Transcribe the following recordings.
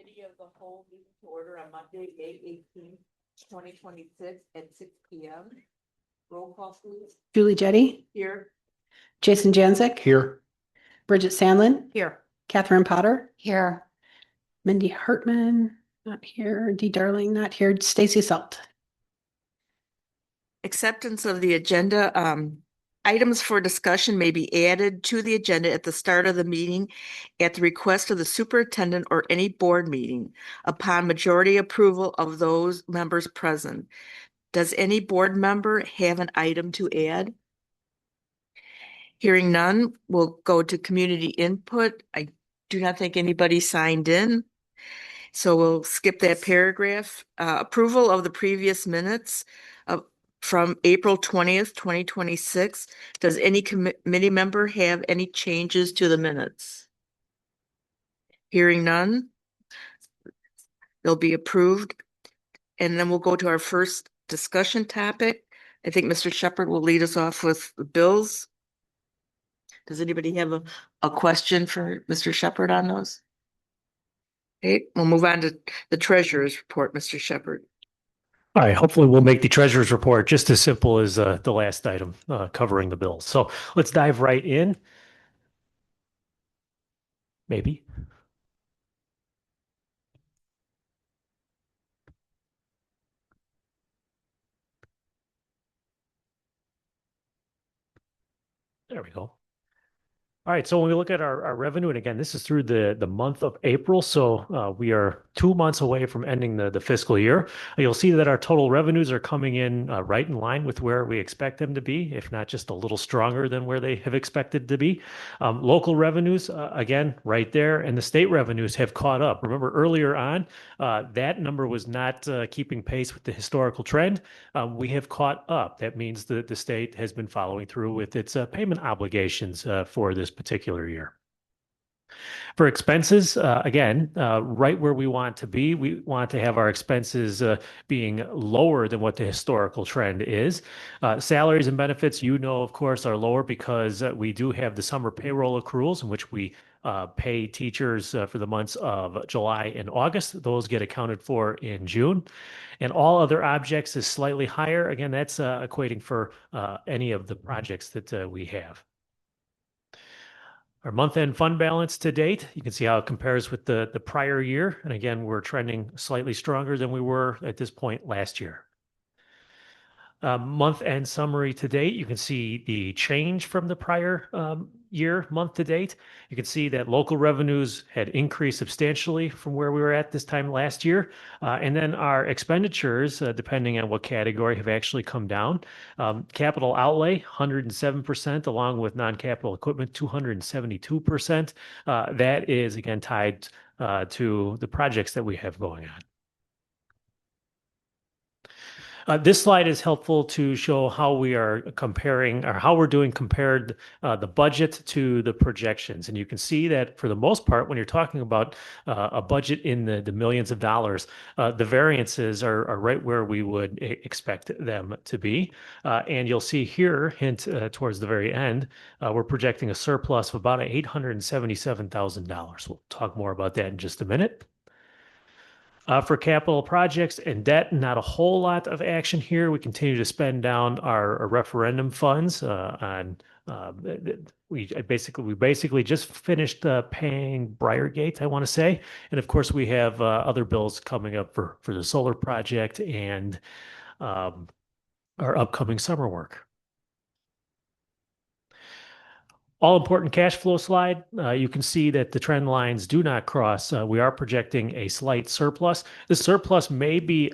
Committee of the whole meeting to order on Monday, May 18th, 2026 at 6 p.m. Roll call, please. Julie Jetty, Here. Jason Janzik, Here. Bridget Sandlin, Here. Catherine Potter, Here. Mindy Hartman, not here, Dee Darling, not here, Stacy Salt. Acceptance of the agenda. Items for discussion may be added to the agenda at the start of the meeting at the request of the superintendent or any board meeting upon majority approval of those members present. Does any board member have an item to add? Hearing none, we'll go to community input. I do not think anybody signed in, so we'll skip that paragraph. Approval of the previous minutes from April 20th, 2026. Does any committee member have any changes to the minutes? Hearing none, they'll be approved. And then we'll go to our first discussion topic. I think Mr. Shepherd will lead us off with the bills. Does anybody have a question for Mr. Shepherd on those? Okay, we'll move on to the treasurer's report, Mr. Shepherd. All right, hopefully we'll make the treasurer's report just as simple as the last item covering the bills. So let's dive right in. Maybe. There we go. All right, so when we look at our revenue, and again, this is through the month of April, so we are 2 months away from ending the fiscal year. You'll see that our total revenues are coming in right in line with where we expect them to be, if not just a little stronger than where they have expected to be. Local revenues, again, right there, and the state revenues have caught up. Remember earlier on, that number was not keeping pace with the historical trend. We have caught up. That means that the state has been following through with its payment obligations for this particular year. For expenses, again, right where we want to be. We want to have our expenses being lower than what the historical trend is. Salaries and benefits, of course, are lower because we do have the summer payroll accruals in which we pay teachers for the months of July and August. Those get accounted for in June. And all other objects is slightly higher. Again, that's equating for any of the projects that we have. Our month-end fund balance to date, you can see how it compares with the prior year. And again, we're trending slightly stronger than we were at this point last year. Month-end summary to date, you can see the change from the prior year, month to date. You can see that local revenues had increased substantially from where we were at this time last year. And then our expenditures, depending on what category, have actually come down. Capital outlay, 107%, along with non-capital equipment, 272%. That is, again, tied to the projects that we have going on. This slide is helpful to show how we are comparing, or how we're doing compared the budget to the projections. And you can see that for the most part, when you're talking about a budget in the millions of dollars, the variances are right where we would expect them to be. And you'll see here, hint towards the very end, we're projecting a surplus of about $877,000. We'll talk more about that in just a minute. For capital projects and debt, not a whole lot of action here. We continue to spend down our referendum funds we basically just finished paying Briargate, I want to say. And of course, we have other bills coming up for the solar project and our upcoming summer work. All important cash flow slide. You can see that the trend lines do not cross. We are projecting a slight surplus. The surplus may be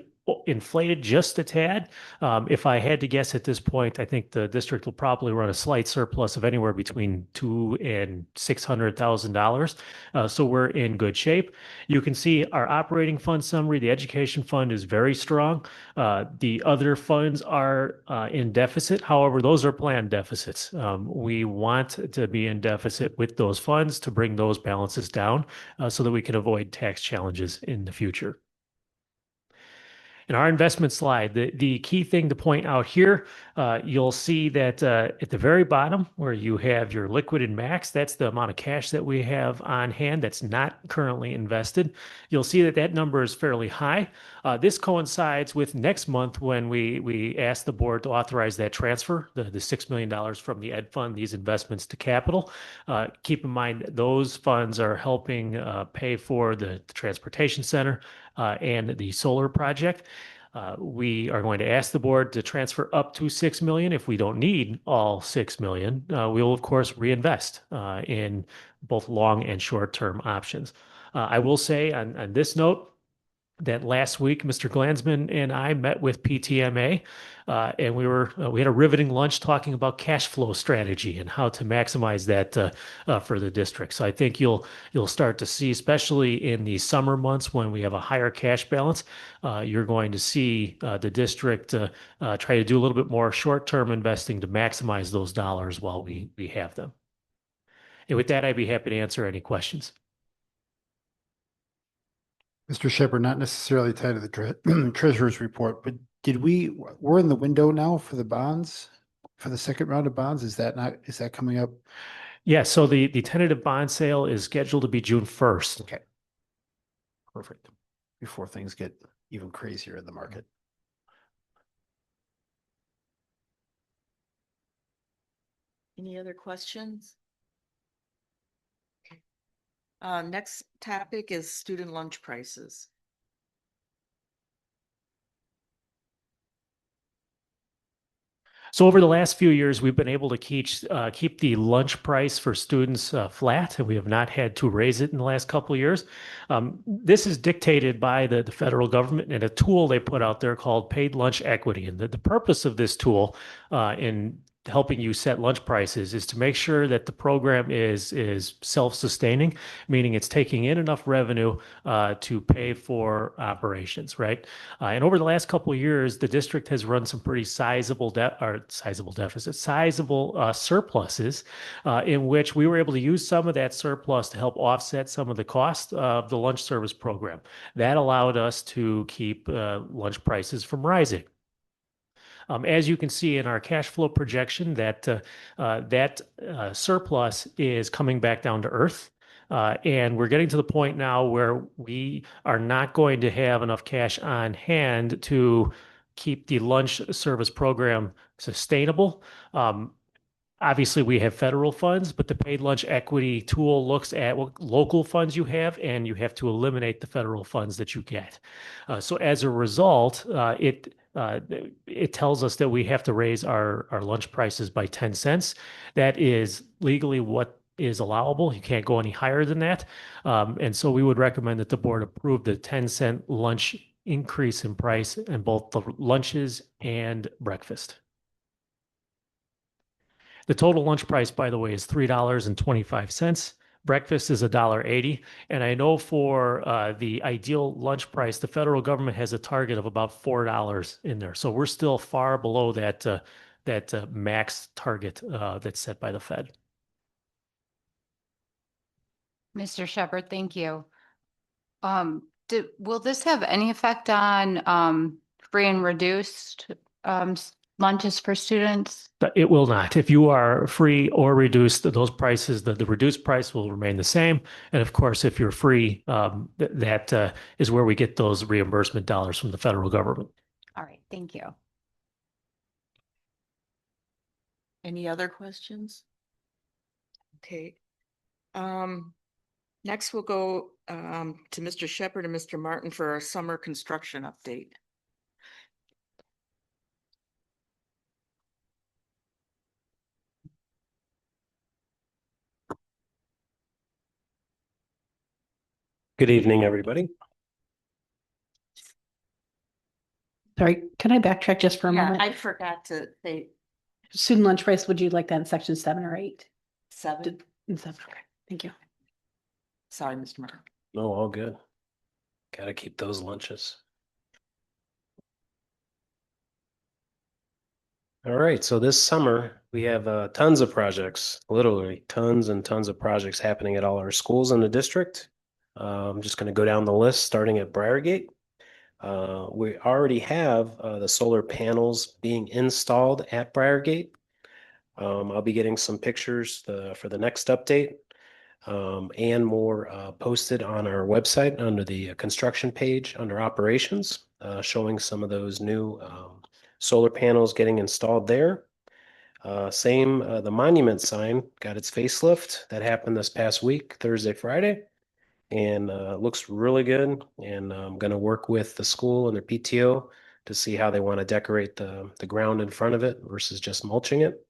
inflated just a tad. If I had to guess at this point, I think the district will probably run a slight surplus of anywhere between $200,000 and $600,000. So we're in good shape. You can see our operating fund summary. The education fund is very strong. The other funds are in deficit. However, those are planned deficits. We want to be in deficit with those funds to bring those balances down so that we can avoid tax challenges in the future. In our investment slide, the key thing to point out here, you'll see that at the very bottom where you have your liquid and max, that's the amount of cash that we have on hand that's not currently invested. You'll see that that number is fairly high. This coincides with next month when we ask the board to authorize that transfer, the $6 million from the Ed Fund, these investments to capital. Keep in mind, those funds are helping pay for the transportation center and the solar project. We are going to ask the board to transfer up to 6 million. If we don't need all 6 million, we will of course reinvest in both long and short-term options. I will say on this note that last week, Mr. Glansman and I met with PTMA, and we had a riveting lunch talking about cash flow strategy and how to maximize that for the district. So I think you'll start to see, especially in the summer months when we have a higher cash balance, you're going to see the district try to do a little bit more short-term investing to maximize those dollars while we have them. And with that, I'd be happy to answer any questions. Mr. Shepherd, not necessarily tied to the treasurer's report, but we're in the window now for the bonds, for the second round of bonds? Is that coming up? Yeah, so the tentative bond sale is scheduled to be June 1st. Okay. Perfect. Before things get even crazier in the market. Any other questions? Next topic is student lunch prices. So over the last few years, we've been able to keep the lunch price for students flat, and we have not had to raise it in the last couple of years. This is dictated by the federal government and a tool they put out there called paid lunch equity. And the purpose of this tool in helping you set lunch prices is to make sure that the program is self-sustaining, meaning it's taking in enough revenue to pay for operations, right? And over the last couple of years, the district has run some pretty sizable surpluses in which we were able to use some of that surplus to help offset some of the cost of the lunch service program. That allowed us to keep lunch prices from rising. As you can see in our cash flow projection, that surplus is coming back down to earth. And we're getting to the point now where we are not going to have enough cash on hand to keep the lunch service program sustainable. Obviously, we have federal funds, but the paid lunch equity tool looks at what local funds you have, and you have to eliminate the federal funds that you get. So as a result, it tells us that we have to raise our lunch prices by 10 cents. That is legally what is allowable. You can't go any higher than that. And so we would recommend that the board approve the 10-cent lunch increase in price in both the lunches and breakfast. The total lunch price, by the way, is $3.25. Breakfast is $1.80. And I know for the ideal lunch price, the federal government has a target of about $4 in there. So we're still far below that max target that's set by the Fed. Mr. Shepherd, thank you. Will this have any effect on free and reduced lunches for students? It will not. If you are free or reduced, those prices, the reduced price will remain the same. And of course, if you're free, that is where we get those reimbursement dollars from the federal government. All right, thank you. Any other questions? Okay. Next, we'll go to Mr. Shepherd and Mr. Martin for our summer construction update. Good evening, everybody. Sorry, can I backtrack just for a moment? I forgot to say Student lunch price, would you like that in section 7 or 8? 7. In 7, okay, thank you. Sorry, Mr. Martin. No, all good. Got to keep those lunches. All right, so this summer we have tons of projects, literally tons and tons of projects happening at all our schools in the district. I'm just going to go down the list, starting at Briargate. We already have the solar panels being installed at Briargate. I'll be getting some pictures for the next update and more posted on our website under the construction page under operations, showing some of those new solar panels getting installed there. The monument sign got its facelift. That happened this past week, Thursday, Friday, and looks really good. And I'm going to work with the school and their PTO to see how they want to decorate the ground in front of it versus just mulching it.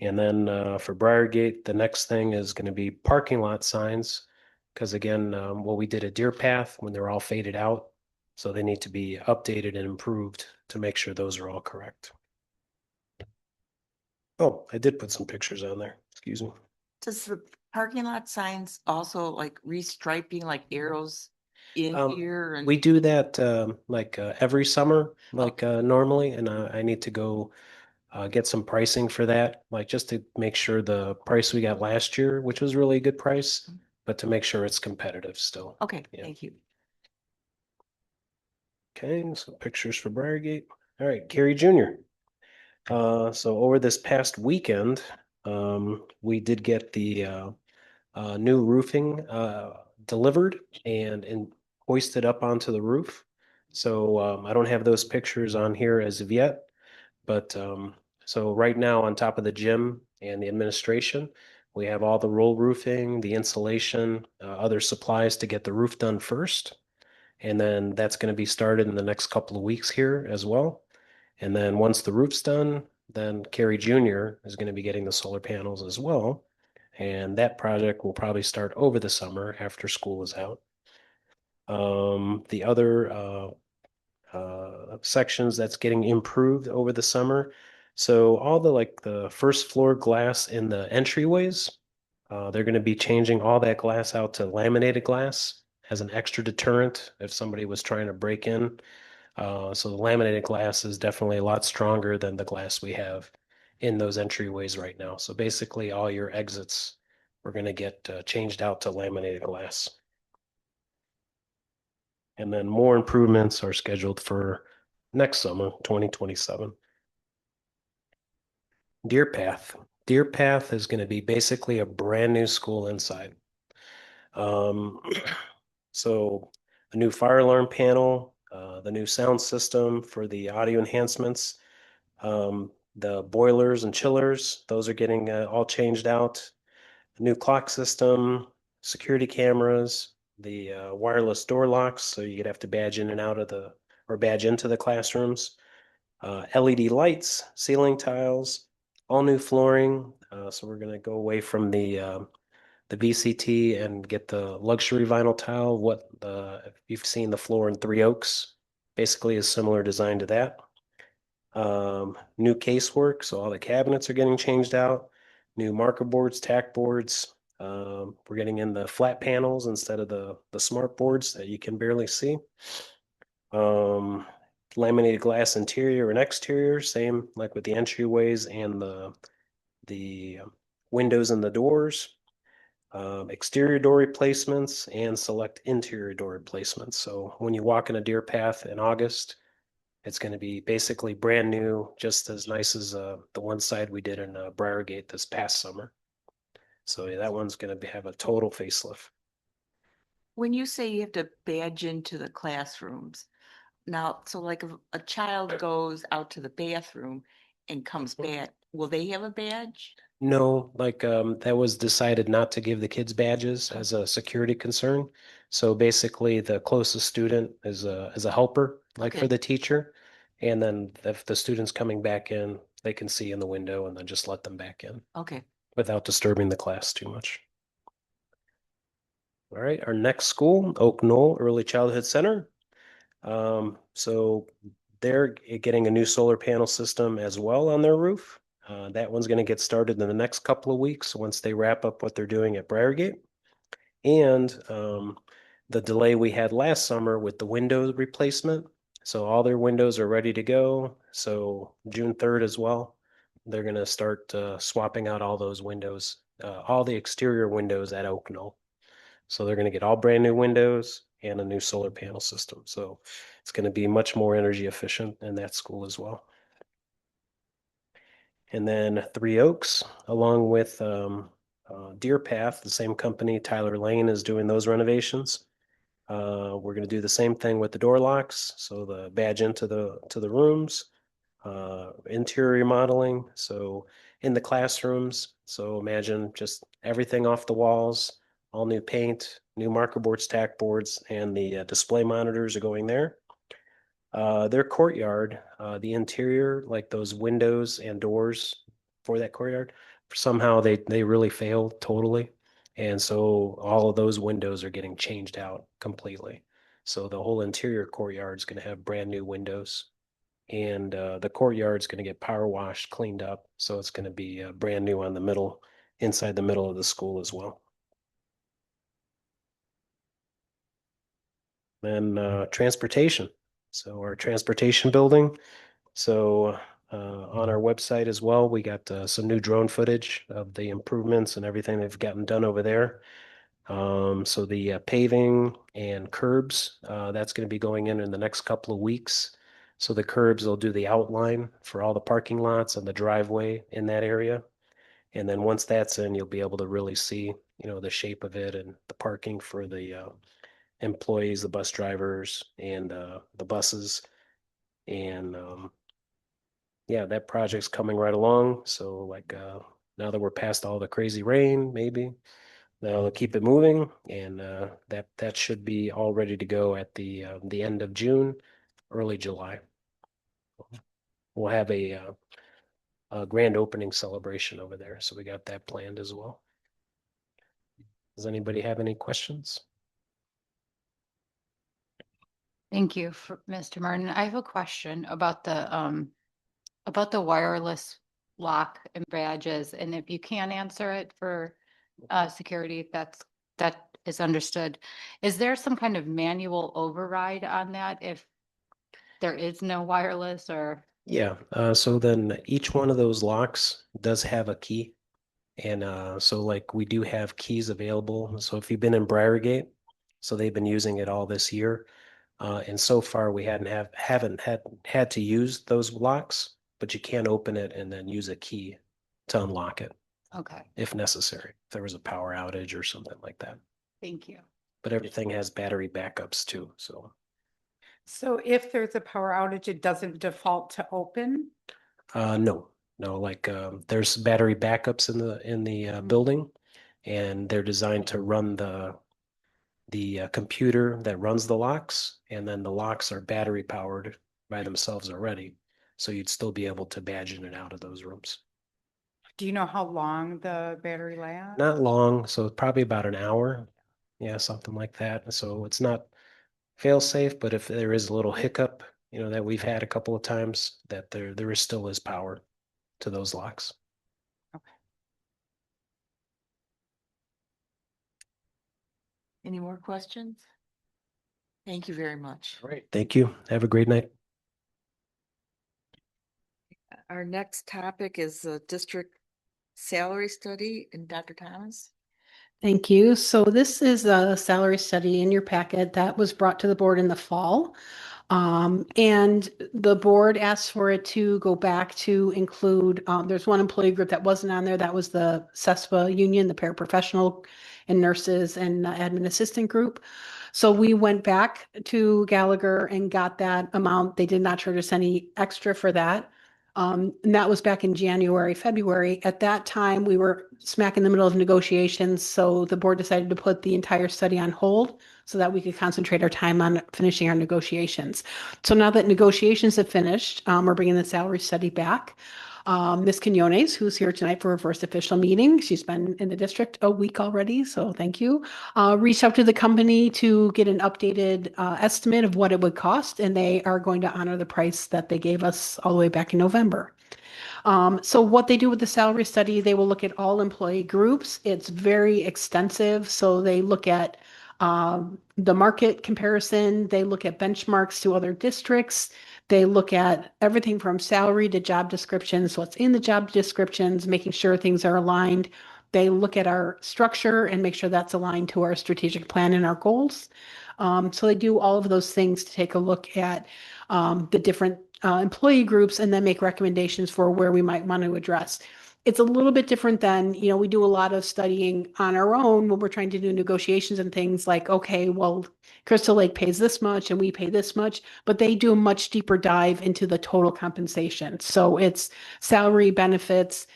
And then for Briargate, the next thing is going to be parking lot signs. Because again, we did a deer path when they're all faded out. So they need to be updated and improved to make sure those are all correct. Oh, I did put some pictures on there. Excuse me. Does the parking lot signs also like restriping like arrows in here? And We do that every summer, normally, and I need to go get some pricing for that, like just to make sure the price we got last year, which was really a good price, but to make sure it's competitive still. Okay, Yeah. thank you. Okay, some pictures for Briargate. All right, Cary Jr. So over this past weekend, we did get the new roofing delivered and hoisted up onto the roof. So I don't have those pictures on here as of yet, but so right now on top of the gym and the administration, we have all the roll roofing, the insulation, other supplies to get the roof done first. And then that's going to be started in the next couple of weeks here as well. And then once the roof's done, then Cary Jr. is going to be getting the solar panels as well. And that project will probably start over the summer after school is out. The other sections that's getting improved over the summer. So all the first floor glass in the entryways, they're going to be changing all that glass out to laminated glass as an extra deterrent if somebody was trying to break in. So the laminated glass is definitely a lot stronger than the glass we have in those entryways right now. So basically all your exits we're going to get changed out to laminated glass. And then more improvements are scheduled for next summer, 2027. Deer Path. Deer Path is going to be basically a brand new school inside. So a new fire alarm panel, the new sound system for the audio enhancements, the boilers and chillers, those are getting all changed out. A new clock system, security cameras, the wireless door locks, so you'd have to badge in and out of or badge into the classrooms. LED lights, ceiling tiles, all new flooring. So we're going to go away from the VCT and get the luxury vinyl tile. If you've seen the floor in Three Oaks, basically a similar design to that. New casework, so all the cabinets are getting changed out. New marker boards, tack boards. We're getting in the flat panels instead of the smart boards that you can barely see. Laminated glass interior and exterior, same like with the entryways and the windows and the doors. Exterior door replacements and select interior door replacements. So when you walk in a deer path in August, it's going to be basically brand new, just as nice as the one side we did in Briargate this past summer. So yeah, that one's going to have a total facelift. When you say you have to badge into the classrooms, now, so like if a child goes out to the bathroom and comes back, will they have a badge? No, that was decided not to give the kids badges as a security concern. So basically, the closest student is a helper, like for Okay. the teacher. And then if the student's coming back in, they can see in the window and then just let them back in Okay. without disturbing the class too much. All right, our next school, Oak Knoll Early Childhood Center. So they're getting a new solar panel system as well on their roof. That one's going to get started in the next couple of weeks once they wrap up what they're doing at Briargate. And the delay we had last summer with the window replacement. So all their windows are ready to go. So June 3rd as well, they're going to start swapping out all those windows, all the exterior windows at Oak Knoll. So they're going to get all brand new windows and a new solar panel system. So it's going to be much more energy efficient in that school as well. And then Three Oaks, along with Deer Path, the same company, Tyler Lane, is doing those renovations. We're going to do the same thing with the door locks, so the badge into the rooms, interior modeling. So in the classrooms, so imagine just everything off the walls, all new paint, new marker boards, tack boards, and the display monitors are going there. Their courtyard, the interior, like those windows and doors for that courtyard, somehow they really failed totally. And so all of those windows are getting changed out completely. So the whole interior courtyard is going to have brand new windows. And the courtyard is going to get power washed, cleaned up. So it's going to be brand new on the middle, inside the middle of the school as well. Then transportation. So our transportation building. So on our website as well, we got some new drone footage of the improvements and everything they've gotten done over there. So the paving and curbs, that's going to be going in the next couple of weeks. So the curbs will do the outline for all the parking lots and the driveway in that area. And then once that's in, you'll be able to really see, the shape of it and the parking for the employees, the bus drivers, and the buses. And yeah, that project's coming right along. So like now that we're past all the crazy rain, maybe they'll keep it moving, and that should be all ready to go at the end of June, early July. We'll have a grand opening celebration over there, so we got that planned as well. Does anybody have any questions? Thank you, Mr. Martin. I have a question about the wireless lock and badges, and if you can't answer it for security, that is understood. Is there some kind of manual override on that if there is no wireless or? Yeah, so then each one of those locks does have a key. And so like we do have keys available. So if you've been in Briargate, so they've been using it all this year. And so far we haven't had to use those locks, but you can open it and then use a key to unlock it Okay, if necessary. If there was a power outage or something like that. thank you. But everything has battery backups too. So if there's a power outage, it doesn't default to open? No, like there's battery backups in the building, and they're designed to run the computer that runs the locks, and then the locks are battery powered by themselves already. So you'd still be able to badge in and out of those rooms. Do you know how long the battery lasts? Not long, so probably about an hour. Yeah, something like that. So it's not fail safe, but if there is a little hiccup, that we've had a couple of times, that there still is power to those locks. Any more questions? Thank you very much. All right, thank you. Have a great night. Our next topic is the district salary study, and Dr. Thomas. Thank you. So this is a salary study in your packet that was brought to the board in the fall. And the board asked for it to go back to include, there's one employee group that wasn't on there. That was the CESPA union, the paraprofessional and nurses and admin assistant group. So we went back to Gallagher and got that amount. They did not charge us any extra for that. And that was back in January, February. At that time, we were smack in the middle of negotiations. So the board decided to put the entire study on hold so that we could concentrate our time on finishing our negotiations. So now that negotiations have finished, we're bringing the salary study back. Ms. Quinones, who's here tonight for her first official meeting, she's been in the district a week already, so thank you. Reached out to the company to get an updated estimate of what it would cost, and they are going to honor the price that they gave us all the way back in November. So what they do with the salary study, they will look at all employee groups. It's very extensive, so they look at the market comparison, they look at benchmarks to other districts. They look at everything from salary to job descriptions, what's in the job descriptions, making sure things are aligned. They look at our structure and make sure that's aligned to our strategic plan and our goals. So they do all of those things to take a look at the different employee groups and then make recommendations for where we might want to address. It's a little bit different than, we do a lot of studying on our own when we're trying to do negotiations and things like, okay, well, Crystal Lake pays this much and we pay this much, but they do a much deeper dive into the total compensation. So it's salary, benefits,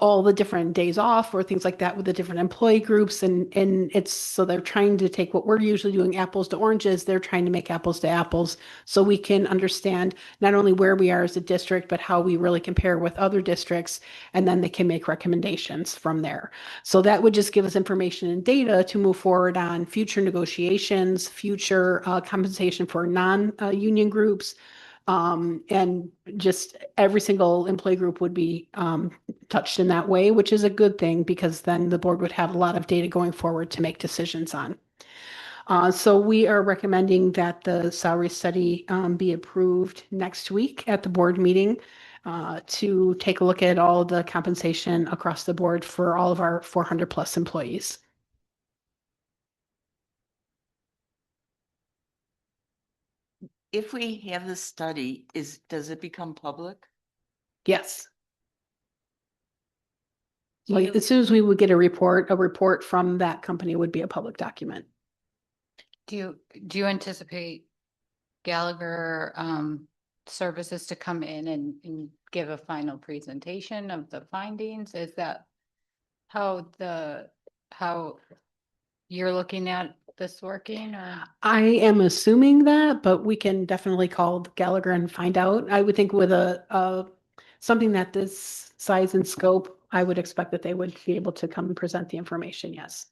all the different days off or things like that with the different employee groups. And it's, so they're trying to take what we're usually doing apples to oranges, they're trying to make apples to apples so we can understand not only where we are as a district, but how we really compare with other districts. And then they can make recommendations from there. So that would just give us information and data to move forward on future negotiations, future compensation for non-union groups. And just every single employee group would be touched in that way, which is a good thing because then the board would have a lot of data going forward to make decisions on. So we are recommending that the salary study be approved next week at the board meeting to take a look at all the compensation across the board for all of our 400 plus employees. If we have this study, does it become public? Yes. Do Like you- as soon as we would get a report from that company would be a public document. Do you anticipate Gallagher services to come in and give a final presentation of the findings? Is that how you're looking at this working or? I am assuming that, but we can definitely call Gallagher and find out. I would think with something that this size and scope, I would expect that they would be able to come and present the information, yes.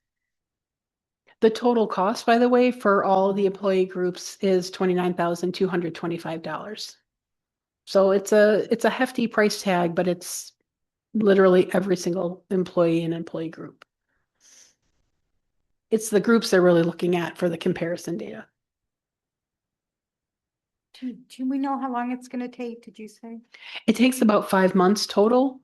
The total cost, by the way, for all the employee groups is $29,225. So it's a hefty price tag, but it's literally every single employee and employee group. It's the groups they're really looking at for the comparison data. Do we know how long it's gonna take, did you say? It takes about 5 months total.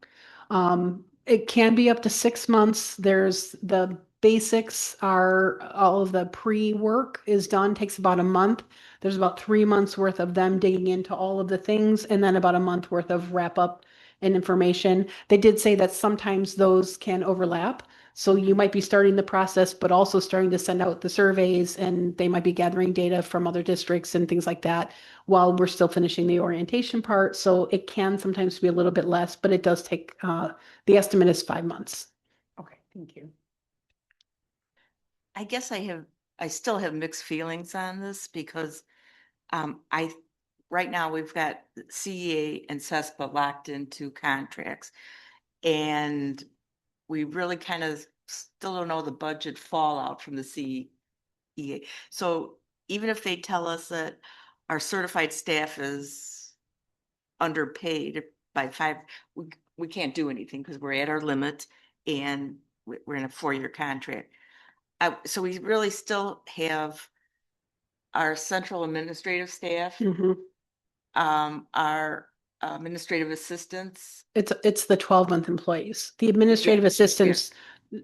It can be up to 6 months. There's the basics are all of the pre-work is done, takes about a month. There's about 3 months worth of them digging into all of the things and then about a month worth of wrap up and information. They did say that sometimes those can overlap. So you might be starting the process, but also starting to send out the surveys and they might be gathering data from other districts and things like that while we're still finishing the orientation part. So it can sometimes be a little bit less, but it does take, the estimate is 5 months. Okay, thank you. I guess I still have mixed feelings on this because right now we've got CEA and CESPA locked into contracts. And we really kind of still don't know the budget fallout from the CEA. So even if they tell us that our certified staff is underpaid by 5, we can't do anything because we're at our limit and we're in a 4-year contract. So we really still have our central administrative staff, our administrative assistants. It's the 12-month employees. The administrative assistants,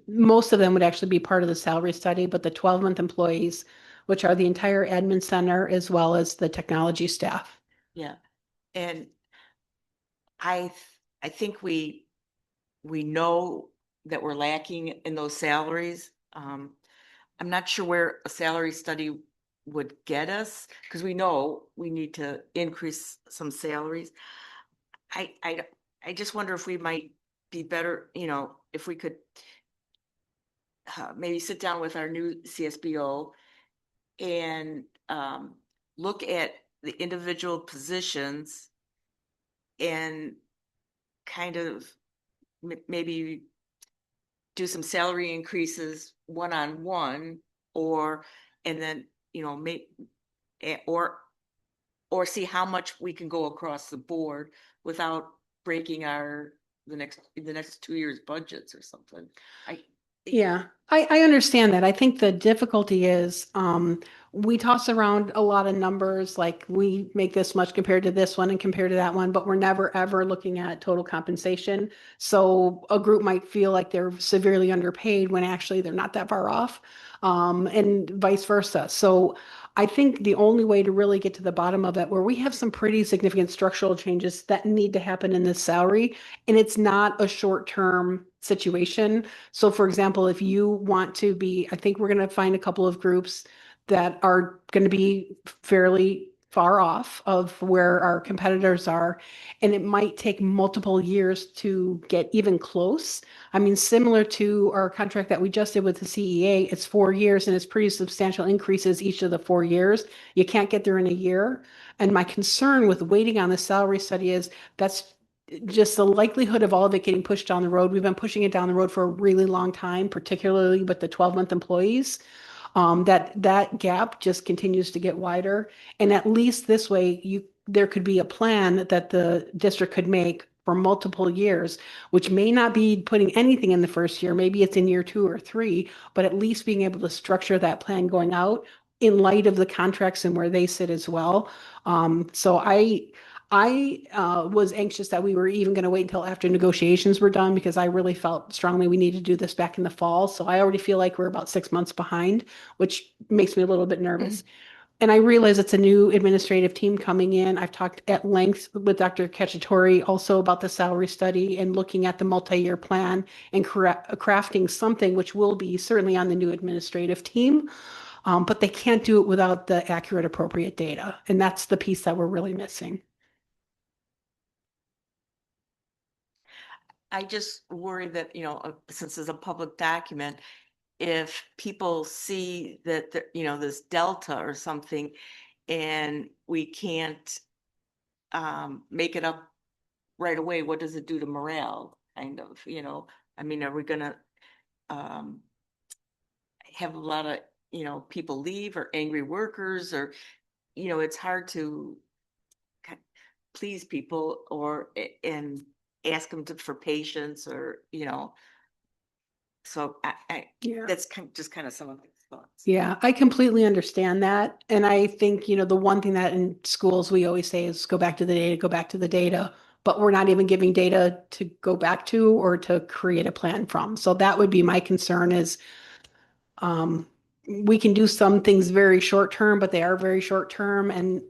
most of them would actually be part of the salary study, but the 12-month employees, which are the entire admin center as well as the technology staff. Yeah. And I think we know that we're lacking in those salaries. I'm not sure where a salary study would get us because we know we need to increase some salaries. I just wonder if we might be better, if we could maybe sit down with our new CSBO and look at the individual positions and kind of maybe do some salary increases one-on-one and then, or see how much we can go across the board without breaking the next 2 years budgets or something. Yeah, I understand that. I think the difficulty is we toss around a lot of numbers, like we make this much compared to this one and compared to that one, but we're never ever looking at total compensation. So a group might feel like they're severely underpaid when actually they're not that far off. and vice versa. So I think the only way to really get to the bottom of it, where we have some pretty significant structural changes that need to happen in this salary, and it's not a short-term situation. So for example, if you want to be, I think we're going to find a couple of groups that are going to be fairly far off of where our competitors are, and it might take multiple years to get even close. I mean, similar to our contract that we just did with the CEA, it's 4 years and it's pretty substantial increases each of the 4 years. You can't get there in a year. And my concern with waiting on the salary study is that's just the likelihood of all of it getting pushed down the road. We've been pushing it down the road for a really long time, particularly with the 12-month employees. That gap just continues to get wider. And at least this way, there could be a plan that the district could make for multiple years, which may not be putting anything in the first year. Maybe it's in year 2 or 3, but at least being able to structure that plan going out in light of the contracts and where they sit as well. So I was anxious that we were even going to wait until after negotiations were done, because I really felt strongly we needed to do this back in the fall. So I already feel like we're about 6 months behind, which makes me a little bit nervous. And I realize it's a new administrative team coming in. I've talked at length with Dr. Cacciatore also about the salary study and looking at the multi-year plan and crafting something which will be certainly on the new administrative team. But they can't do it without the accurate, appropriate data. And that's the piece that we're really missing. I just worry that, since it's a public document, if people see that, this delta or something, and we can't make it up right away, what does it do to morale? Kind of, I mean, are we gonna have a lot of, people leave, or angry workers, or, it's hard to please people and ask them for patience, or, so Yeah. that's just kind of some of my thoughts. Yeah, I completely understand that. And I think, the one thing that in schools we always say is go back to the data, go back to the data, but we're not even giving data to go back to or to create a plan from. So that would be my concern is we can do some things very short term, but they are very short term. And,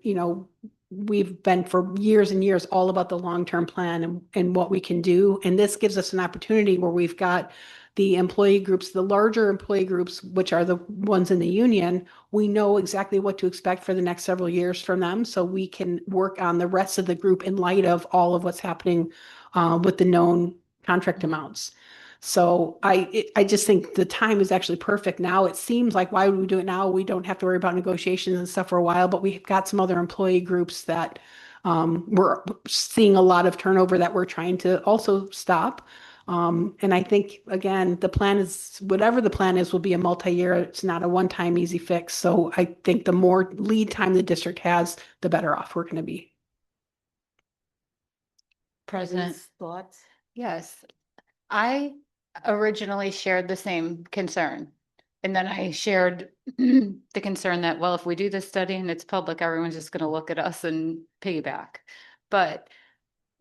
we've been for years and years all about the long-term plan and what we can do. And this gives us an opportunity where we've got the employee groups, the larger employee groups, which are the ones in the union. We know exactly what to expect for the next several years from them. So we can work on the rest of the group in light of all of what's happening with the known contract amounts. So I just think the time is actually perfect now. It seems like, why would we do it now? We don't have to worry about negotiations and stuff for a while, but we've got some other employee groups that we're seeing a lot of turnover that we're trying to also stop. And I think, again, the plan is, whatever the plan is, will be a multi-year. It's not a one-time easy fix. So I think the more lead time the district has, the better off we're going to be. President, Thoughts? yes, I originally shared the same concern. And then I shared the concern that, well, if we do this study and it's public, everyone's just gonna look at us and piggyback. But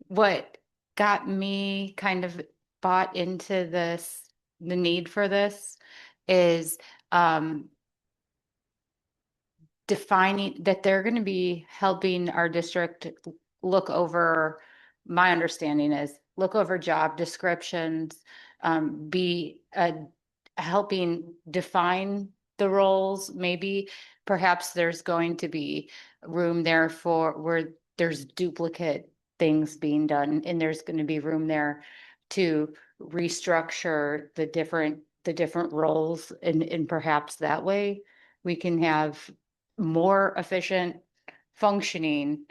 what got me kind of bought into this, the need for this, is defining that they're going to be helping our district look over, my understanding is look over job descriptions, be helping define the roles. Maybe perhaps there's going to be room there for where there's duplicate things being done, and there's going to be room there to restructure the different roles, and perhaps that way we can have more efficient functioning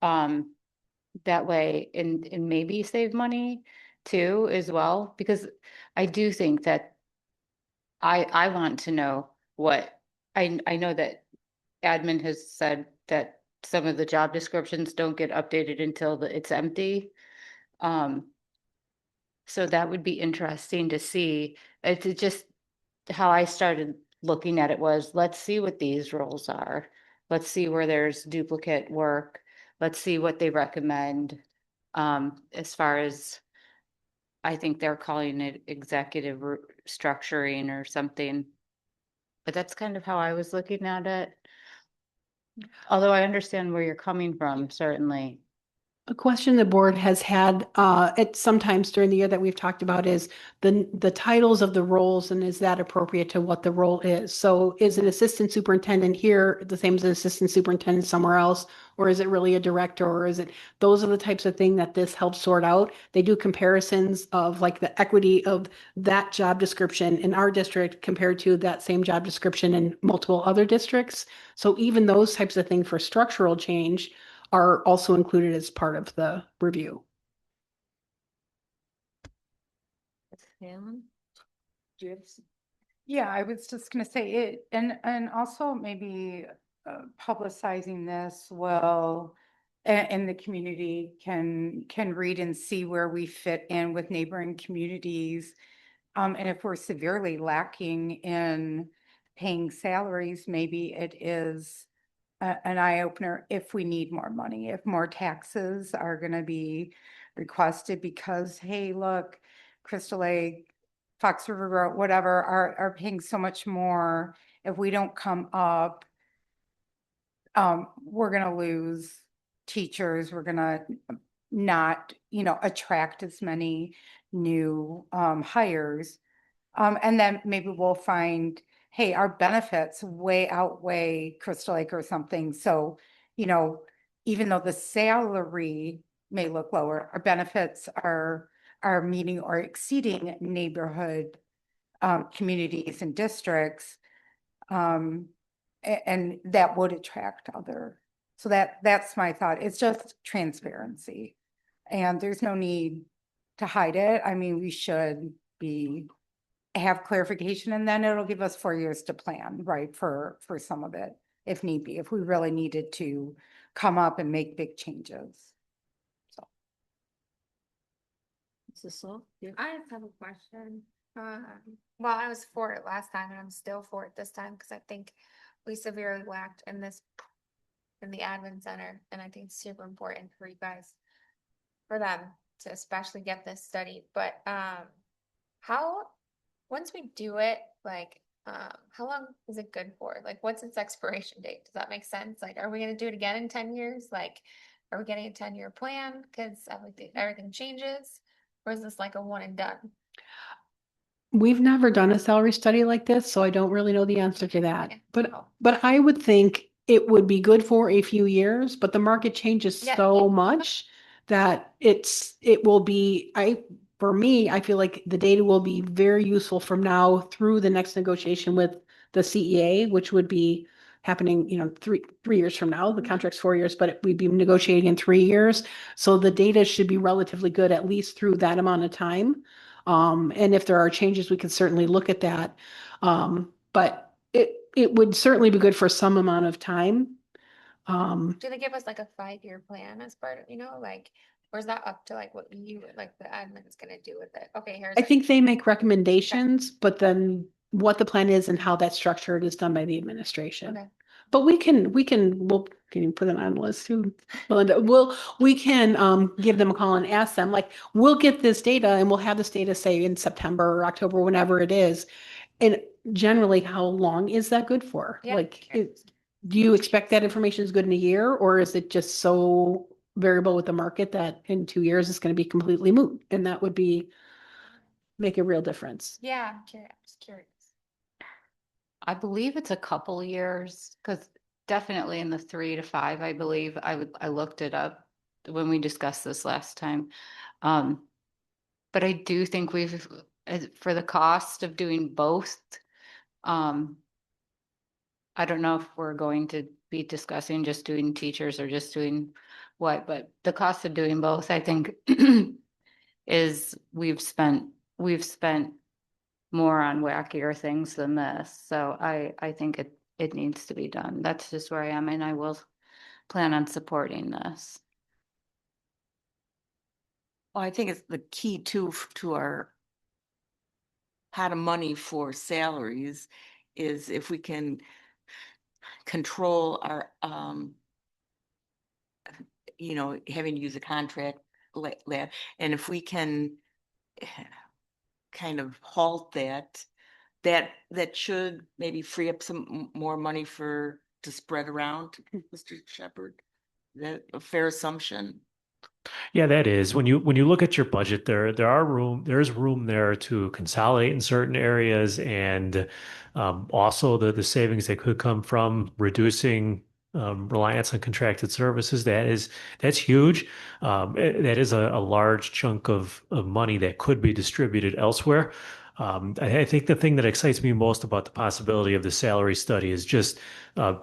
that way, and maybe save money too as well, because I do think that I want to know what I know that admin has said that some of the job descriptions don't get updated until it's empty. So that would be interesting to see. It's just how I started looking at it was, let's see what these roles are. Let's see where there's duplicate work. Let's see what they recommend. As far as, I think they're calling it executive structuring or something. But that's kind of how I was looking at it. Although I understand where you're coming from, certainly. A question the board has had at sometimes during the year that we've talked about is the titles of the roles, and is that appropriate to what the role is? So is an assistant superintendent here the same as an assistant superintendent somewhere else? Or is it really a director, or is it, those are the types of thing that this helps sort out. They do comparisons of like the equity of that job description in our district compared to that same job description in multiple other districts. So even those types of things for structural change are also included as part of the review. Yeah, I was just gonna say it, and also maybe publicizing this will, and the community can read and see where we fit in with neighboring communities. And if we're severely lacking in paying salaries, maybe it is an eye opener if we need more money, if more taxes are gonna be requested because, hey, look, Crystal Lake, Fox River Road, whatever, are paying so much more. If we don't come up, we're gonna lose teachers, we're gonna not, attract as many new hires. And then maybe we'll find, hey, our benefits way outweigh Crystal Lake or something. So, even though the salary may look lower, our benefits are meeting or exceeding neighborhood communities and districts. And that would attract other. So that's my thought. It's just transparency. And there's no need to hide it. I mean, we should have clarification, and then it'll give us 4 years to plan, right, for some of it, if need be, if we really needed to come up and make big changes. So. I just have a question. Well, I was for it last time and I'm still for it this time because I think we severely lacked in the admin center. And I think it's super important for you guys, for them to especially get this study. But once we do it, like, how long is it good for? Like, what's its expiration date? Does that make sense? Like, are we going to do it again in 10 years? Like, are we getting a 10-year plan because everything changes? Or is this like a one and done? We've never done a salary study like this, so I don't really know the answer to that. Okay. But I would think it would be good for a few years, but the market changes Yeah. so much that it will be, for me, I feel like the data will be very useful from now through the next negotiation with the CEA, which would be happening, 3 years from now. The contract's 4 years, but we'd be negotiating in 3 years. So the data should be relatively good, at least through that amount of time. And if there are changes, we could certainly look at that. But it would certainly be good for some amount of time. Do they give us like a 5-year plan as part of, like, or is that up to like what like the admin is gonna do with it? Okay, here's. I think they make recommendations, but then what the plan is and how that's structured is done by the administration. Okay. But we can you put it on the list too, Melinda? We can give them a call and ask them, like, we'll get this data and we'll have this data, say, in September or October, whenever it is. And generally, how long is that good for? Yeah. Like, do you expect that information is good in a year, or is it just so variable with the market that in 2 years it's going to be completely moot? And that would make a real difference. Yeah, I'm curious. Just curious. I believe it's a couple years, because definitely in the 3 to 5, I believe. I looked it up when we discussed this last time. But I do think for the cost of doing both, I don't know if we're going to be discussing just doing teachers or just doing what, but the cost of doing both, I think, is we've spent more on wackier things than this. So I think it needs to be done. That's just where I am, and I will plan on supporting this. Well, I think it's the key to our pot of money for salaries is if we can control our, having to use a contract lab, and if we can kind of halt that, that should maybe free up some more money to spread around, Mr. Shepherd. Is that a fair assumption? Yeah, that is. When you look at your budget, there's room there to consolidate in certain areas, and also the savings that could come from reducing reliance on contracted services. That's huge. That is a large chunk of money that could be distributed elsewhere. I think the thing that excites me most about the possibility of the salary study is just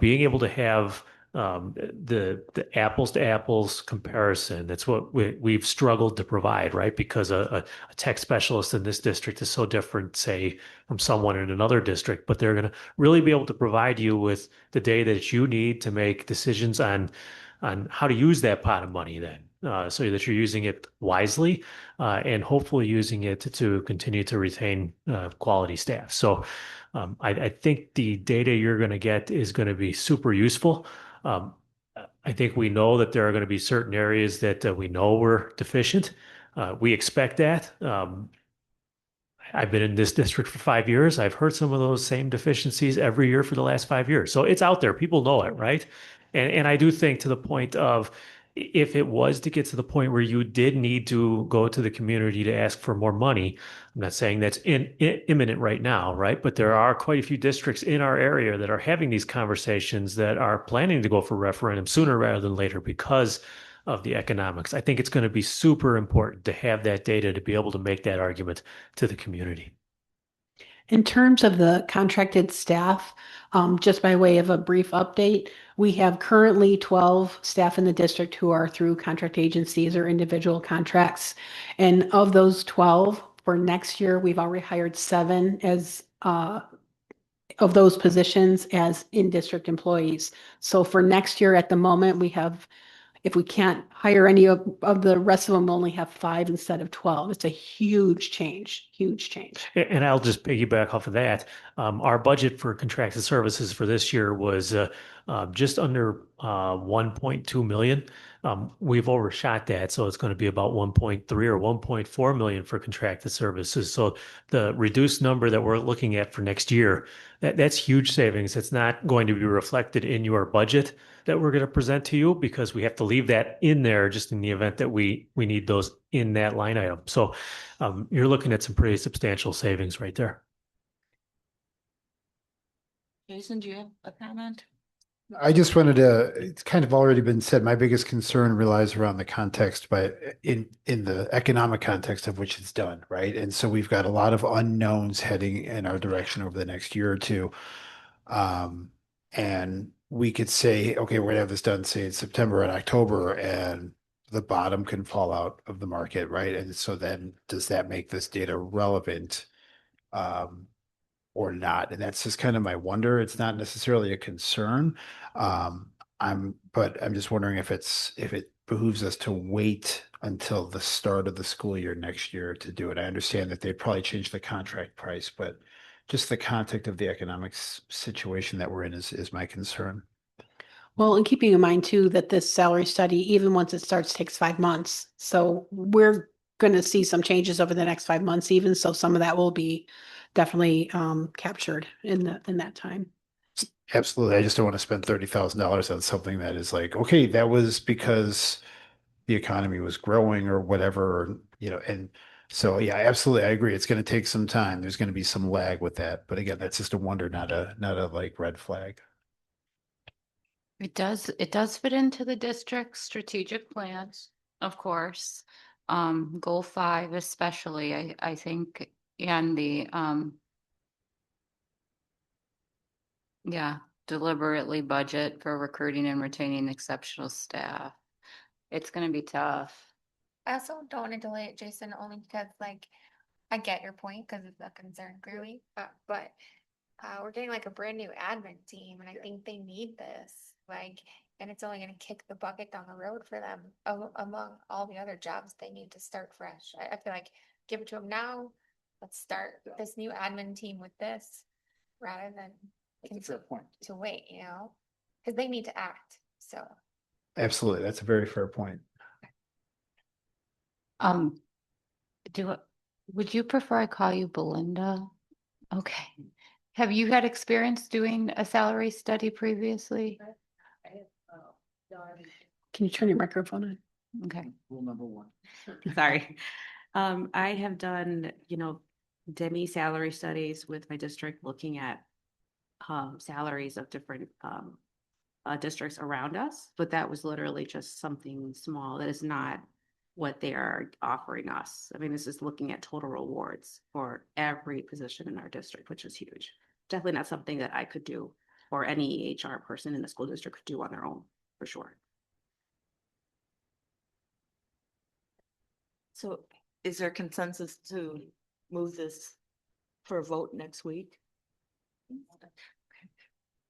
being able to have the apples to apples comparison. That's what we've struggled to provide, right? Because a tech specialist in this district is so different, say, from someone in another district, but they're going to really be able to provide you with the data that you need to make decisions on how to use that pot of money then. So that you're using it wisely and hopefully using it to continue to retain quality staff. So I think the data you're going to get is going to be super useful. Um, I think we know that there are going to be certain areas that we know we're deficient. We expect that. I've been in this district for 5 years. I've heard some of those same deficiencies every year for the last 5 years. So it's out there. People know it, right? And I do think to the point of if it was to get to the point where you did need to go to the community to ask for more money, I'm not saying that's imminent right now, right? But there are quite a few districts in our area that are having these conversations that are planning to go for referendum sooner rather than later because of the economics. I think it's going to be super important to have that data to be able to make that argument to the community. In terms of the contracted staff, just by way of a brief update, we have currently 12 staff in the district who are through contract agencies or individual contracts. And of those 12, for next year, we've already hired 7 as of those positions as in-district employees. So for next year, at the moment, we have, if we can't hire any of the rest of them, we'll only have 5 instead of 12. It's a huge change, huge change. And I'll just piggyback off of that. Our budget for contracted services for this year was just under 1.2 million. We've overshot that, so it's going to be about 1.3 or 1.4 million for contracted services. So the reduced number that we're looking at for next year, that's huge savings. It's not going to be reflected in your budget that we're going to present to you because we have to leave that in there just in the event that we need those in that line item. So you're looking at some pretty substantial savings right there. Jason, do you have a comment? I just wanted to, it's kind of already been said, my biggest concern relies around the context, but in the economic context of which it's done, right? And so we've got a lot of unknowns heading in our direction over the next year or two. And we could say, okay, we're gonna have this done, say in September and October, and the bottom can fall out of the market, right? And so then does that make this data relevant? Or not? And that's just kind of my wonder. It's not necessarily a concern. But I'm just wondering if it behooves us to wait until the start of the school year next year to do it. I understand that they'd probably change the contract price, but just the context of the economic situation that we're in is my concern. Well, and keeping in mind too, that this salary study, even once it starts, takes 5 months. So we're going to see some changes over the next 5 months even. So some of that will be definitely captured in that time. Absolutely. I just don't want to spend $30,000 on something that is like, okay, that was because the economy was growing or whatever, or, and so, yeah, absolutely. I agree. It's going to take some time. There's going to be some lag with that. But again, that's just a wonder, not a like red flag. It does fit into the district's strategic plans, of course. Goal 5 especially, I think, and the deliberately budget for recruiting and retaining exceptional staff. It's gonna be tough. I also don't want to delay it, Jason, only because like, I get your point because it's a concern clearly, but we're getting like a brand new admin team and I think they need this, like, and it's only gonna kick the bucket down the road for them among all the other jobs they need to start fresh. I feel like give it to them now. Let's start this new admin team with this rather than to wait, because they need to act. So Absolutely. That's a very fair point. Would you prefer I call you Belinda? Okay. Have you had experience doing a salary study previously? Can you turn your microphone on? Okay. Rule number one. Sorry. I have done, demi salary studies with my district looking at salaries of different districts around us, but that was literally just something small. That is not what they are offering us. I mean, this is looking at total rewards for every position in our district, which is huge. Definitely not something that I could do or any HR person in the school district could do on their own, for sure. So is there consensus to move this for a vote next week?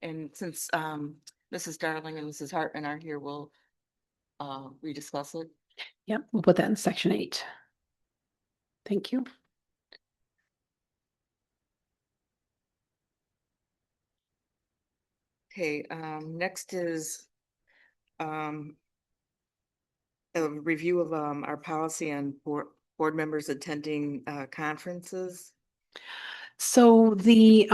And since Mrs. Darling and Mrs. Hartman are here, we'll rediscuss it. Yep, we'll put that in section 8. Thank you. Okay, next is a review of our policy on board members attending conferences. So the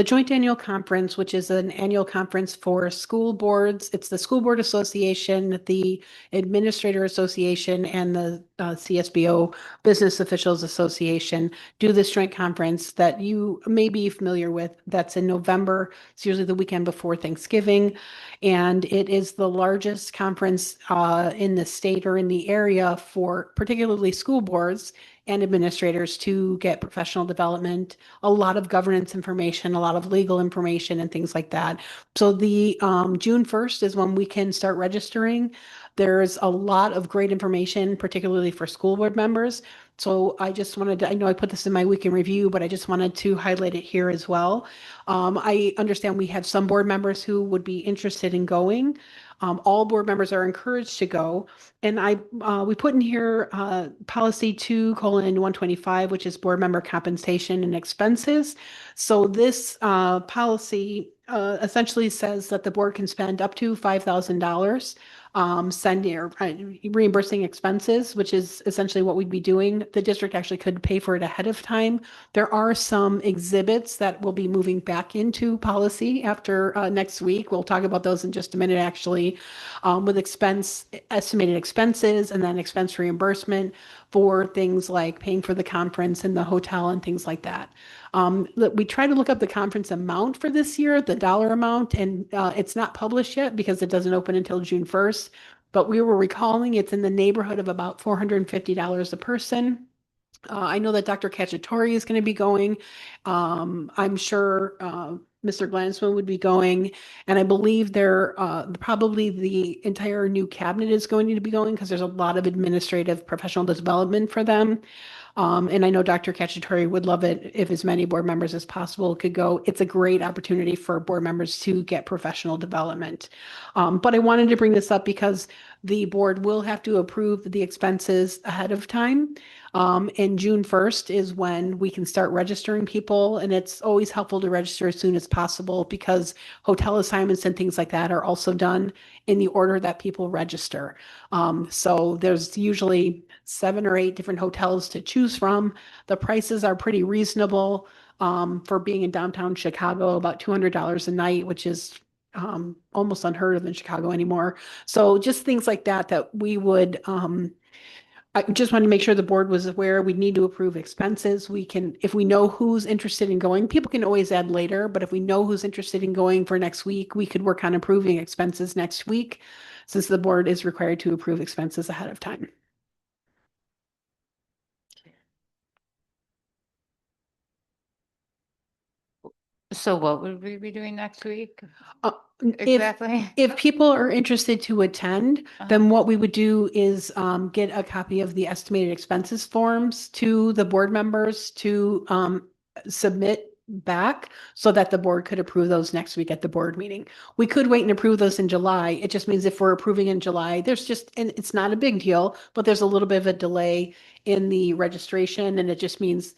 joint annual conference, which is an annual conference for school boards, it's the School Board Association, the Administrator Association, and the CSBO Business Officials Association do this joint conference that you may be familiar with. That's in November. It's usually the weekend before Thanksgiving. And it is the largest conference in the state or in the area for particularly school boards and administrators to get professional development, a lot of governance information, a lot of legal information and things like that. So the June 1st is when we can start registering. There's a lot of great information, particularly for school board members. So I just wanted to, I know I put this in my week in review, but I just wanted to highlight it here as well. I understand we have some board members who would be interested in going. All board members are encouraged to go. And we put in here policy 2:125, which is board member compensation and expenses. So this policy essentially says that the board can spend up to $5,000 sending or reimbursing expenses, which is essentially what we'd be doing. The district actually could pay for it ahead of time. There are some exhibits that will be moving back into policy after next week. We'll talk about those in just a minute, actually, with estimated expenses and then expense reimbursement for things like paying for the conference and the hotel and things like that. We try to look up the conference amount for this year, the dollar amount, and it's not published yet because it doesn't open until June 1st. But we were recalling it's in the neighborhood of about $450 a person. I know that Dr. Cacciatore is going to be going. I'm sure Mr. Glansman would be going. And I believe probably the entire new cabinet is going to be going because there's a lot of administrative professional development for them. And I know Dr. Cacciatore would love it if as many board members as possible could go. It's a great opportunity for board members to get professional development. But I wanted to bring this up because the board will have to approve the expenses ahead of time. And June 1st is when we can start registering people. And it's always helpful to register as soon as possible because hotel assignments and things like that are also done in the order that people register. So there's usually 7 or 8 different hotels to choose from. The prices are pretty reasonable for being in downtown Chicago, about $200 a night, which is almost unheard of in Chicago anymore. So just things like that we would I just wanted to make sure the board was aware we need to approve expenses. We can, if we know who's interested in going, people can always add later, but if we know who's interested in going for next week, we could work on approving expenses next week since the board is required to approve expenses ahead of time. So what would we be doing next week? If Exactly. people are interested to attend, then what we would do is get a copy of the estimated expenses forms to the board members to submit back so that the board could approve those next week at the board meeting. We could wait and approve those in July. It just means if we're approving in July, and it's not a big deal, but there's a little bit of a delay in the registration, and it just means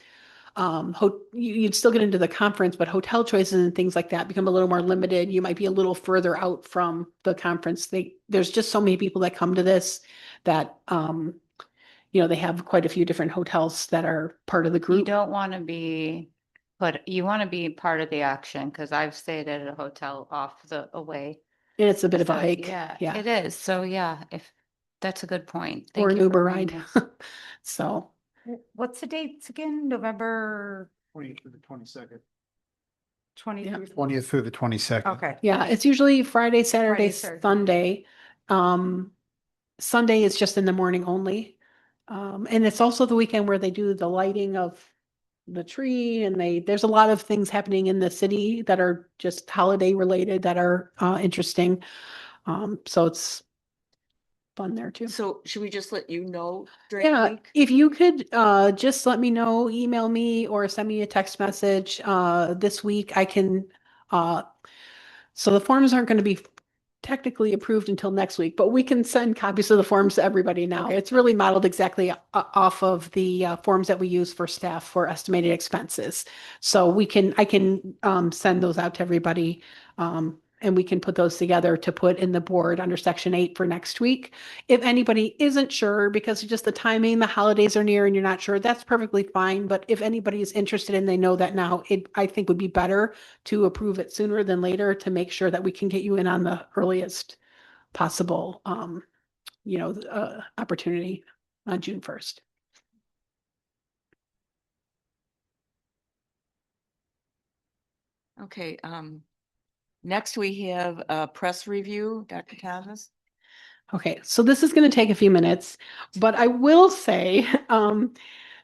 you'd still get into the conference, but hotel choices and things like that become a little more limited. You might be a little further out from the conference. There's just so many people that come to this that, they have quite a few different hotels that are part of the You group. don't want to be you want to be part of the action, because I've stayed at a hotel off the away. And it's a bit of a So, hike. yeah, Yeah. it is. So yeah, if that's a good point. Or Thank an you for Uber bringing ride. this. So, What's the dates again? November 20th through the 22nd. 20 Yeah. through? 20th through the 22nd. Okay. yeah, it's usually Friday, Saturday, Saturday. Sunday. Sunday is just in the morning only. And it's also the weekend where they do the lighting of the tree, and there's a lot of things happening in the city that are just holiday related that are interesting. So it's fun there too. So should we just let you know during the Yeah, week? if you could just let me know, email me or send me a text message this week, I can so the forms aren't going to be technically approved until next week, but we can send copies of the forms to everybody now. Okay. It's really modeled exactly off of the forms that we use for staff for estimated expenses. So I can send those out to everybody. And we can put those together to put in the board under section 8 for next week. If anybody isn't sure because of just the timing, the holidays are near and you're not sure, that's perfectly fine. But if anybody is interested and they know that now, I think would be better to approve it sooner than later to make sure that we can get you in on the earliest possible, opportunity on June 1st. Okay, next we have a press review, Dr. Thomas. Okay, so this is going to take a few minutes, but I will say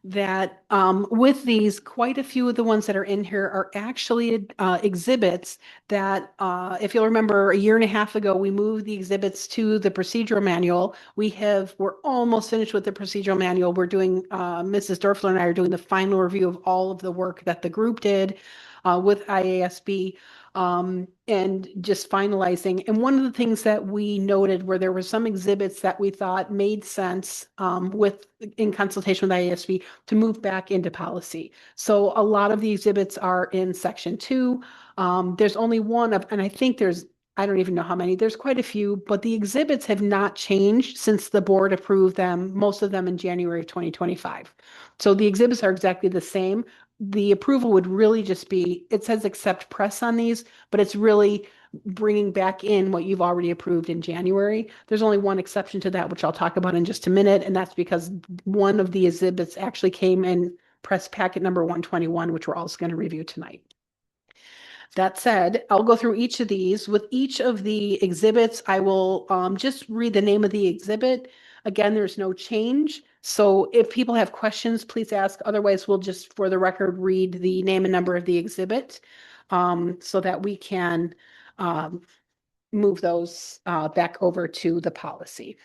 that with these, quite a few of the ones that are in here are actually exhibits that, if you'll remember, a year and a half ago, we moved the exhibits to the procedural manual. We're almost finished with the procedural manual. We're doing, Mrs. Dorfler and I are doing the final review of all of the work that the group did with IASB. And just finalizing. And one of the things that we noted where there were some exhibits that we thought made sense in consultation with IASB to move back into policy. So a lot of the exhibits are in section 2. There's only one and I think I don't even know how many, there's quite a few, but the exhibits have not changed since the board approved them, most of them in January of 2025. So the exhibits are exactly the same. The approval would really just be, it says accept press on these, but it's really bringing back in what you've already approved in January. There's only one exception to that, which I'll talk about in just a minute. And that's because one of the exhibits actually came in press packet number 121, which we're also going to review tonight. That said, I'll go through each of these. With each of the exhibits, I will just read the name of the exhibit. Again, there's no change. So if people have questions, please ask. Otherwise, we'll just, for the record, read the name and number of the exhibit so that we can move those back over to the policy.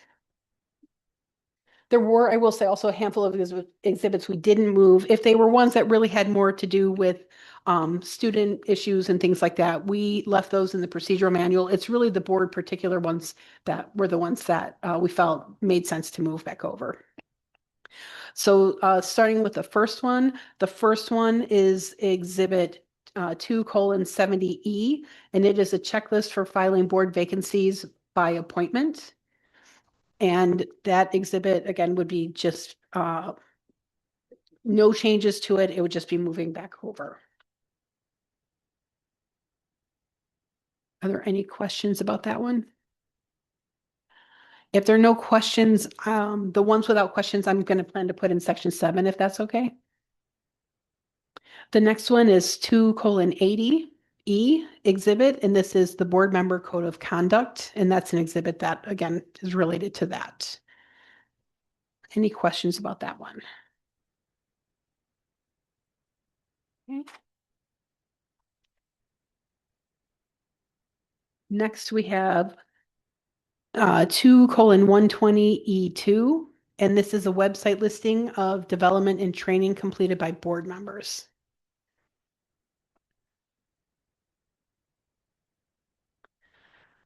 There were, I will say, also a handful of exhibits we didn't move. If they were ones that really had more to do with student issues and things like that, we left those in the procedural manual. It's really the board particular ones that were the ones that we felt made sense to move back over. So starting with the first one is exhibit 2:70E, and it is a checklist for filing board vacancies by appointment. And that exhibit, again, would be just no changes to it. It would just be moving back over. Are there any questions about that one? If there are no questions, the ones without questions, I'm going to plan to put in section 7, if that's okay. The next one is 2:80E exhibit, and this is the board member code of conduct, and that's an exhibit that, again, is related to that. Any questions about that one? Okay. Next, we have 2:120E2, and this is a website listing of development and training completed by board members.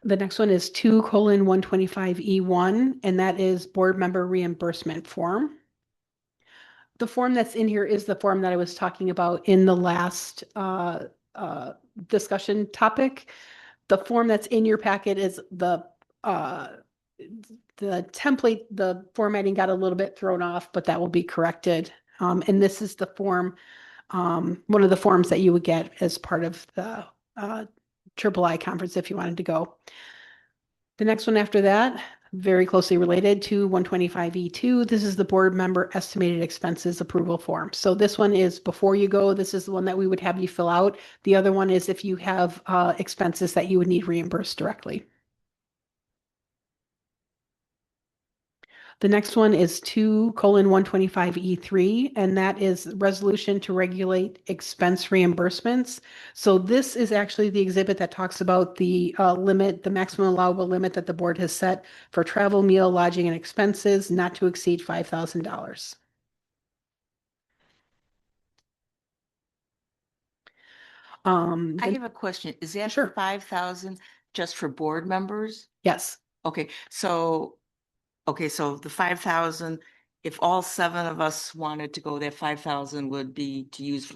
The next one is 2:125E1, and that is board member reimbursement form. The form that's in here is the form that I was talking about in the last discussion topic. The form that's in your packet is the template, the formatting got a little bit thrown off, but that will be corrected. And this is the form one of the forms that you would get as part of the Triple I conference if you wanted to go. The next one after that, very closely related to 125E2. This is the board member estimated expenses approval form. So this one is before you go. This is the one that we would have you fill out. The other one is if you have expenses that you would need reimbursed directly. The next one is 2:125E3, and that is resolution to regulate expense reimbursements. So this is actually the exhibit that talks about the limit, the maximum allowable limit that the board has set for travel, meal, lodging, and expenses not to exceed $5,000. I have a question. Is that Sure. 5,000 just for board members? Yes, Okay, so the 5,000, if all 7 of us wanted to go, that 5,000 would be to use.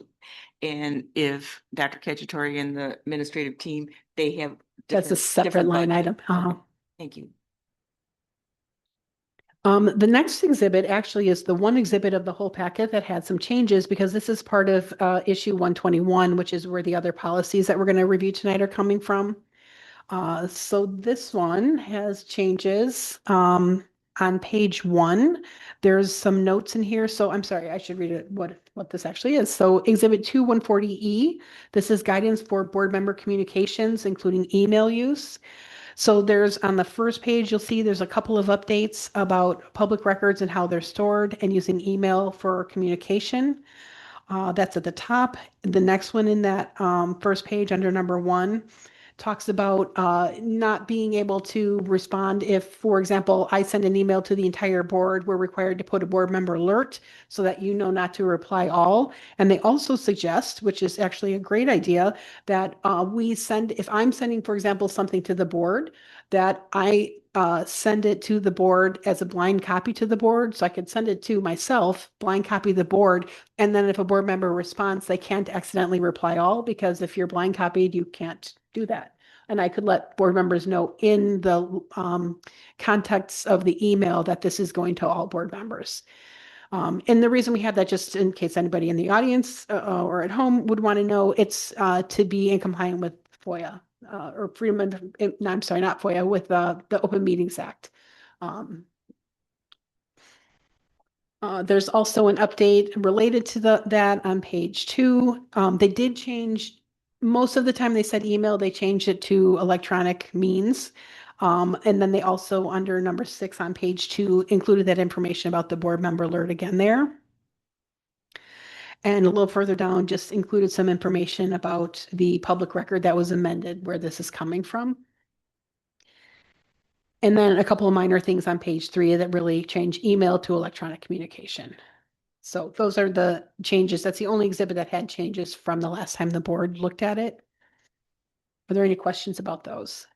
And if Dr. Cacciatore and the administrative team, they have. that's a separate different line budget. item. Okay, thank you. The next exhibit actually is the one exhibit of the whole packet that had some changes because this is part of issue 121, which is where the other policies that we're going to review tonight are coming from. So this one has changes. On page 1, there's some notes in here. So I'm sorry, I should read it what this actually is. So exhibit 2140E, this is guidance for board member communications, including email use. So there's on the first page, you'll see there's a couple of updates about public records and how they're stored and using email for communication. That's at the top. The next one in that first page under number 1 talks about not being able to respond if, for example, I send an email to the entire board, we're required to put a board member alert so that you know not to reply all. And they also suggest, which is actually a great idea, that if I'm sending, for example, something to the board, that I send it to the board as a blind copy to the board. So I could send it to myself, blind copy the board. And then if a board member responds, they can't accidentally reply all, because if you're blind copied, you can't do that. And I could let board members know in the context of the email that this is going to all board members. And the reason we have that, just in case anybody in the audience or at home would want to know, it's to be in compliance with FOIA or freedom of, no, I'm sorry, not FOIA, with the Open Meetings Act. There's also an update related to that on page 2. They did change, most of the time they said email, they changed it to electronic means. And then they also, under number 6 on page 2, included that information about the board member alert again there. And a little further down, just included some information about the public record that was amended, where this is coming from. And then a couple of minor things on page 3 that really change email to electronic communication. So those are the changes. That's the only exhibit that had changes from the last time the board looked at it. Are there any questions about those?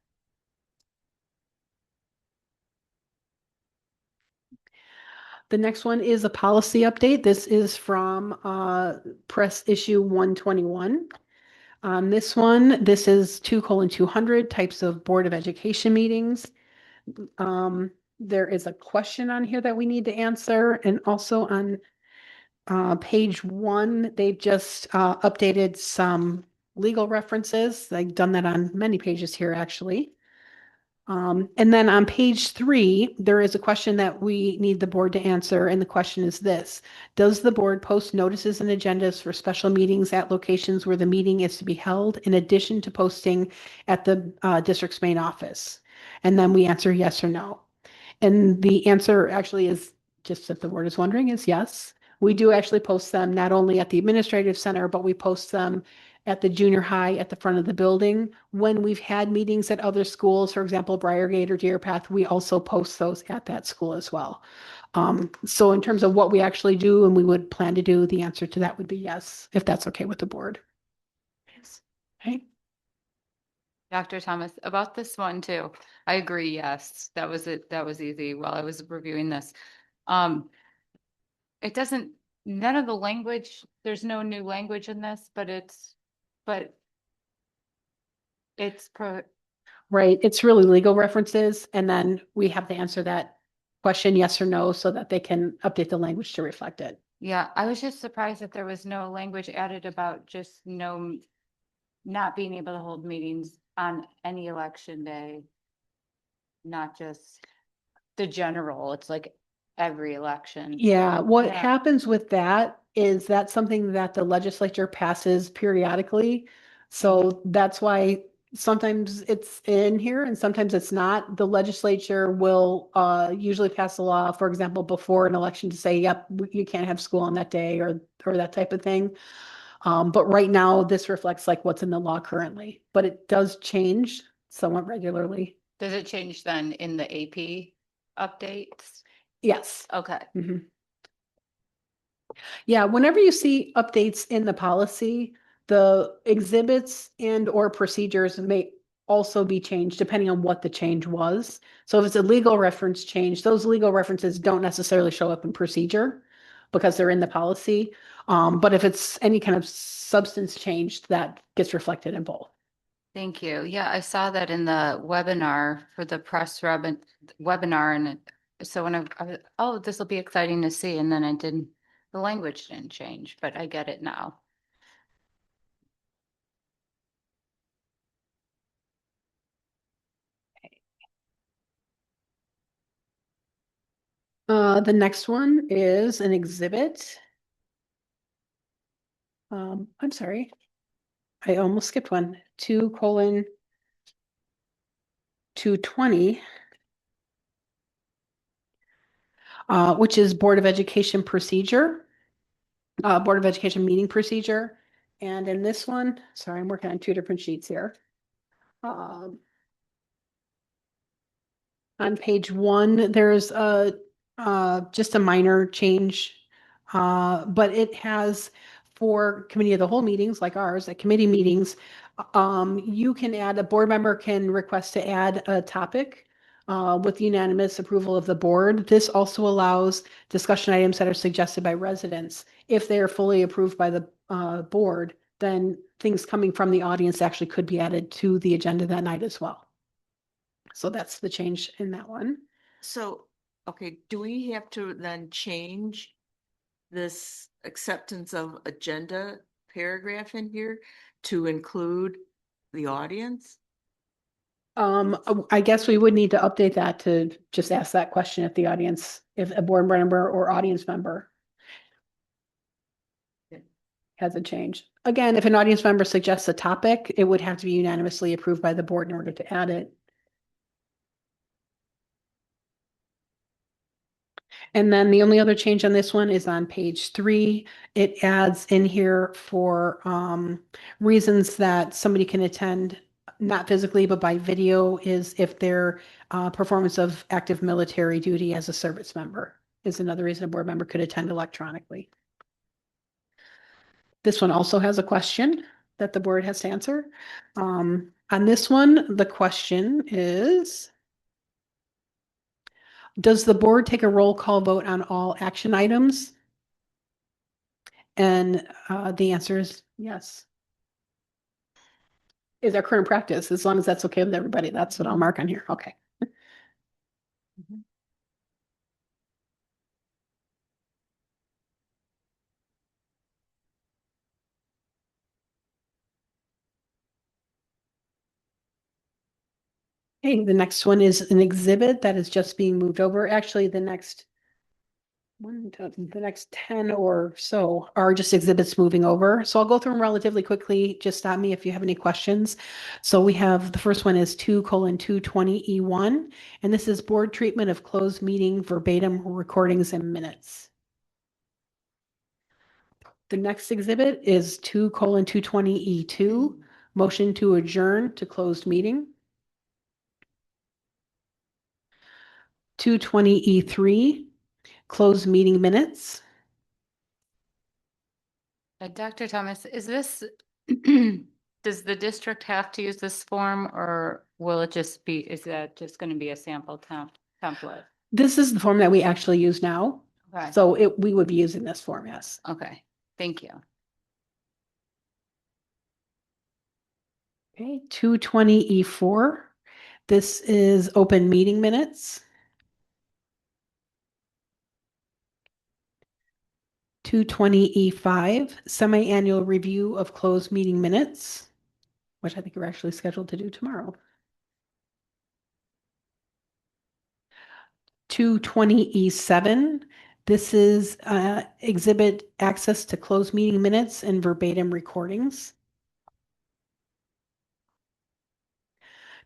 The next one is a policy update. This is from press issue 121. On this one, this is 2:200 types of Board of Education meetings. There is a question on here that we need to answer, and also on page 1, they've just updated some legal references. They've done that on many pages here, actually. And then on page 3, there is a question that we need the board to answer, and the question is this: does the board post notices and agendas for special meetings at locations where the meeting is to be held, in addition to posting at the district's main office? And then we answer yes or no. And the answer actually is, just if the board is wondering, is yes. We do actually post them not only at the administrative center, but we post them at the junior high at the front of the building. When we've had meetings at other schools, for example, Briargate or Deer Path, we also post those at that school as well. So in terms of what we actually do and we would plan to do, the answer to that would be yes, if that's okay with the board. Yes. Okay. Dr. Thomas, about this one too. I agree, yes, that was it. That was easy while I was reviewing this. It doesn't, none of the language, there's no new language in this, but it's right. It's really legal references. And then we have to answer that question, yes or no, so that they can update the language to reflect it. Yeah, I was just surprised that there was no language added about just not being able to hold meetings on any election day. Not just the general, it's like every election. Yeah, what Yeah. happens with that is that's something that the legislature passes periodically. So that's why sometimes it's in here and sometimes it's not. The legislature will usually pass a law, for example, before an election to say, yep, you can't have school on that day or that type of thing. But right now, this reflects like what's in the law currently, but it does change somewhat regularly. Does it change then in the AP updates? Yes. Okay. Mhm. Yeah, whenever you see updates in the policy, the exhibits and or procedures may also be changed depending on what the change was. So if it's a legal reference change, those legal references don't necessarily show up in procedure because they're in the policy. But if it's any kind of substance change, that gets reflected in both. Thank you. Yeah, I saw that in the webinar for the webinar and so when I was, oh, this will be exciting to see. And then the language didn't change, but I get it now. The next one is an exhibit. I'm sorry. I almost skipped one. 2:220. Which is Board of Education procedure, Board of Education meeting procedure. And in this one, sorry, I'm working on two different sheets here. On page 1, there's just a minor change, but it has for committee of the whole meetings like ours, at committee meetings, you can add, a board member can request to add a topic with unanimous approval of the board. This also allows discussion items that are suggested by residents. If they are fully approved by the board, then things coming from the audience actually could be added to the agenda that night as well. So that's the change in that one. So, okay, do we have to then change this acceptance of agenda paragraph in here to include the audience? I guess we would need to update that to just ask that question if the audience, if a board member or audience member has a change. Again, if an audience member suggests a topic, it would have to be unanimously approved by the board in order to add it. And then the only other change on this one is on page 3. It adds in here for reasons that somebody can attend, not physically, but by video, is if their performance of active military duty as a service member is another reason a board member could attend electronically. This one also has a question that the board has to answer. On this one, the question is, does the board take a roll call vote on all action items? And the answer is yes. Is our current practice, as long as that's okay with everybody. That's what I'll mark on here. Okay. Okay, the next one is an exhibit that is just being moved over. Actually, the next 10 or so are just exhibits moving over. So I'll go through them relatively quickly. Just stop me if you have any questions. So we have, the first one is 2:220E1, and this is board treatment of closed meeting verbatim recordings and minutes. The next exhibit is 2:220E2, motion to adjourn to closed meeting. 2:20E3, closed meeting minutes. Dr. Thomas, is this, does the district have to use this form or will it just be, is that just going to be a sample template? This is the form that we actually use now. Okay. So we would be using this form, yes. Okay, thank you. Okay, 2:20E4. This is open meeting minutes. 220E5, semi-annual review of closed meeting minutes, which I think we're actually scheduled to do tomorrow. 220E7, this is exhibit access to closed meeting minutes and verbatim recordings.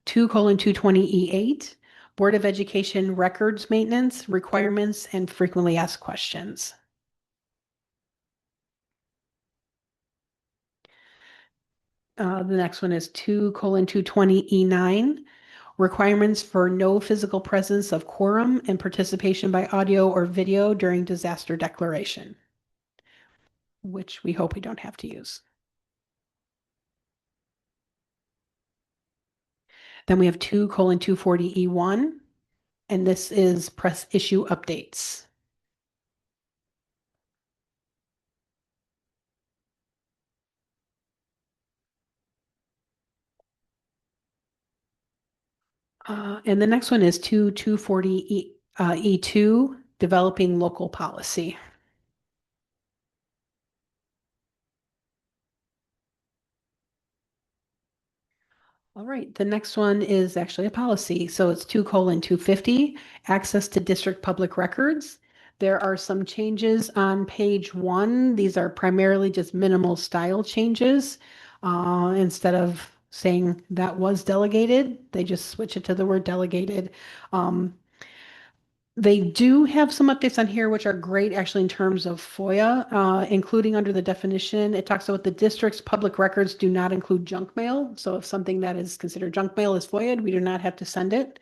2:220E8, Board of Education records maintenance, requirements, and frequently asked questions. The next one is 2:220E9, requirements for no physical presence of quorum and participation by audio or video during disaster declaration, which we hope we don't have to use. Then we have 2:240E1, and this is press issue updates. And the next one is 2:240E2, developing local policy. All right, the next one is actually a policy. So it's 2:250, access to district public records. There are some changes on page 1. These are primarily just minimal style changes. Instead of saying that was delegated, they just switch it to the word delegated. They do have some updates on here, which are great actually in terms of FOIA, including under the definition. It talks about the district's public records do not include junk mail. So if something that is considered junk mail is FOIA'd, we do not have to send it.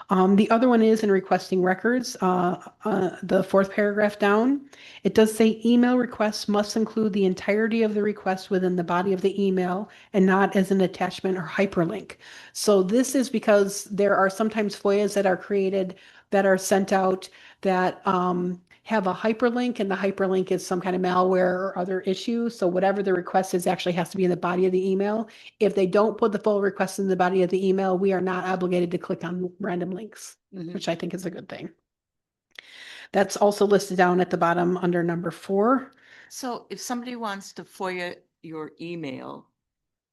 The other one is in requesting records, the 4th paragraph down. It does say email requests must include the entirety of the request within the body of the email and not as an attachment or hyperlink. So this is because there are sometimes FOIAs that are created that are sent out that have a hyperlink, and the hyperlink is some kind of malware or other issue. So whatever the request is actually has to be in the body of the email. If they don't put the full request in the body of the email, we are not obligated to click on random links, which I think is a good thing. That's also listed down at the bottom under number 4. So if somebody wants to FOIA your email,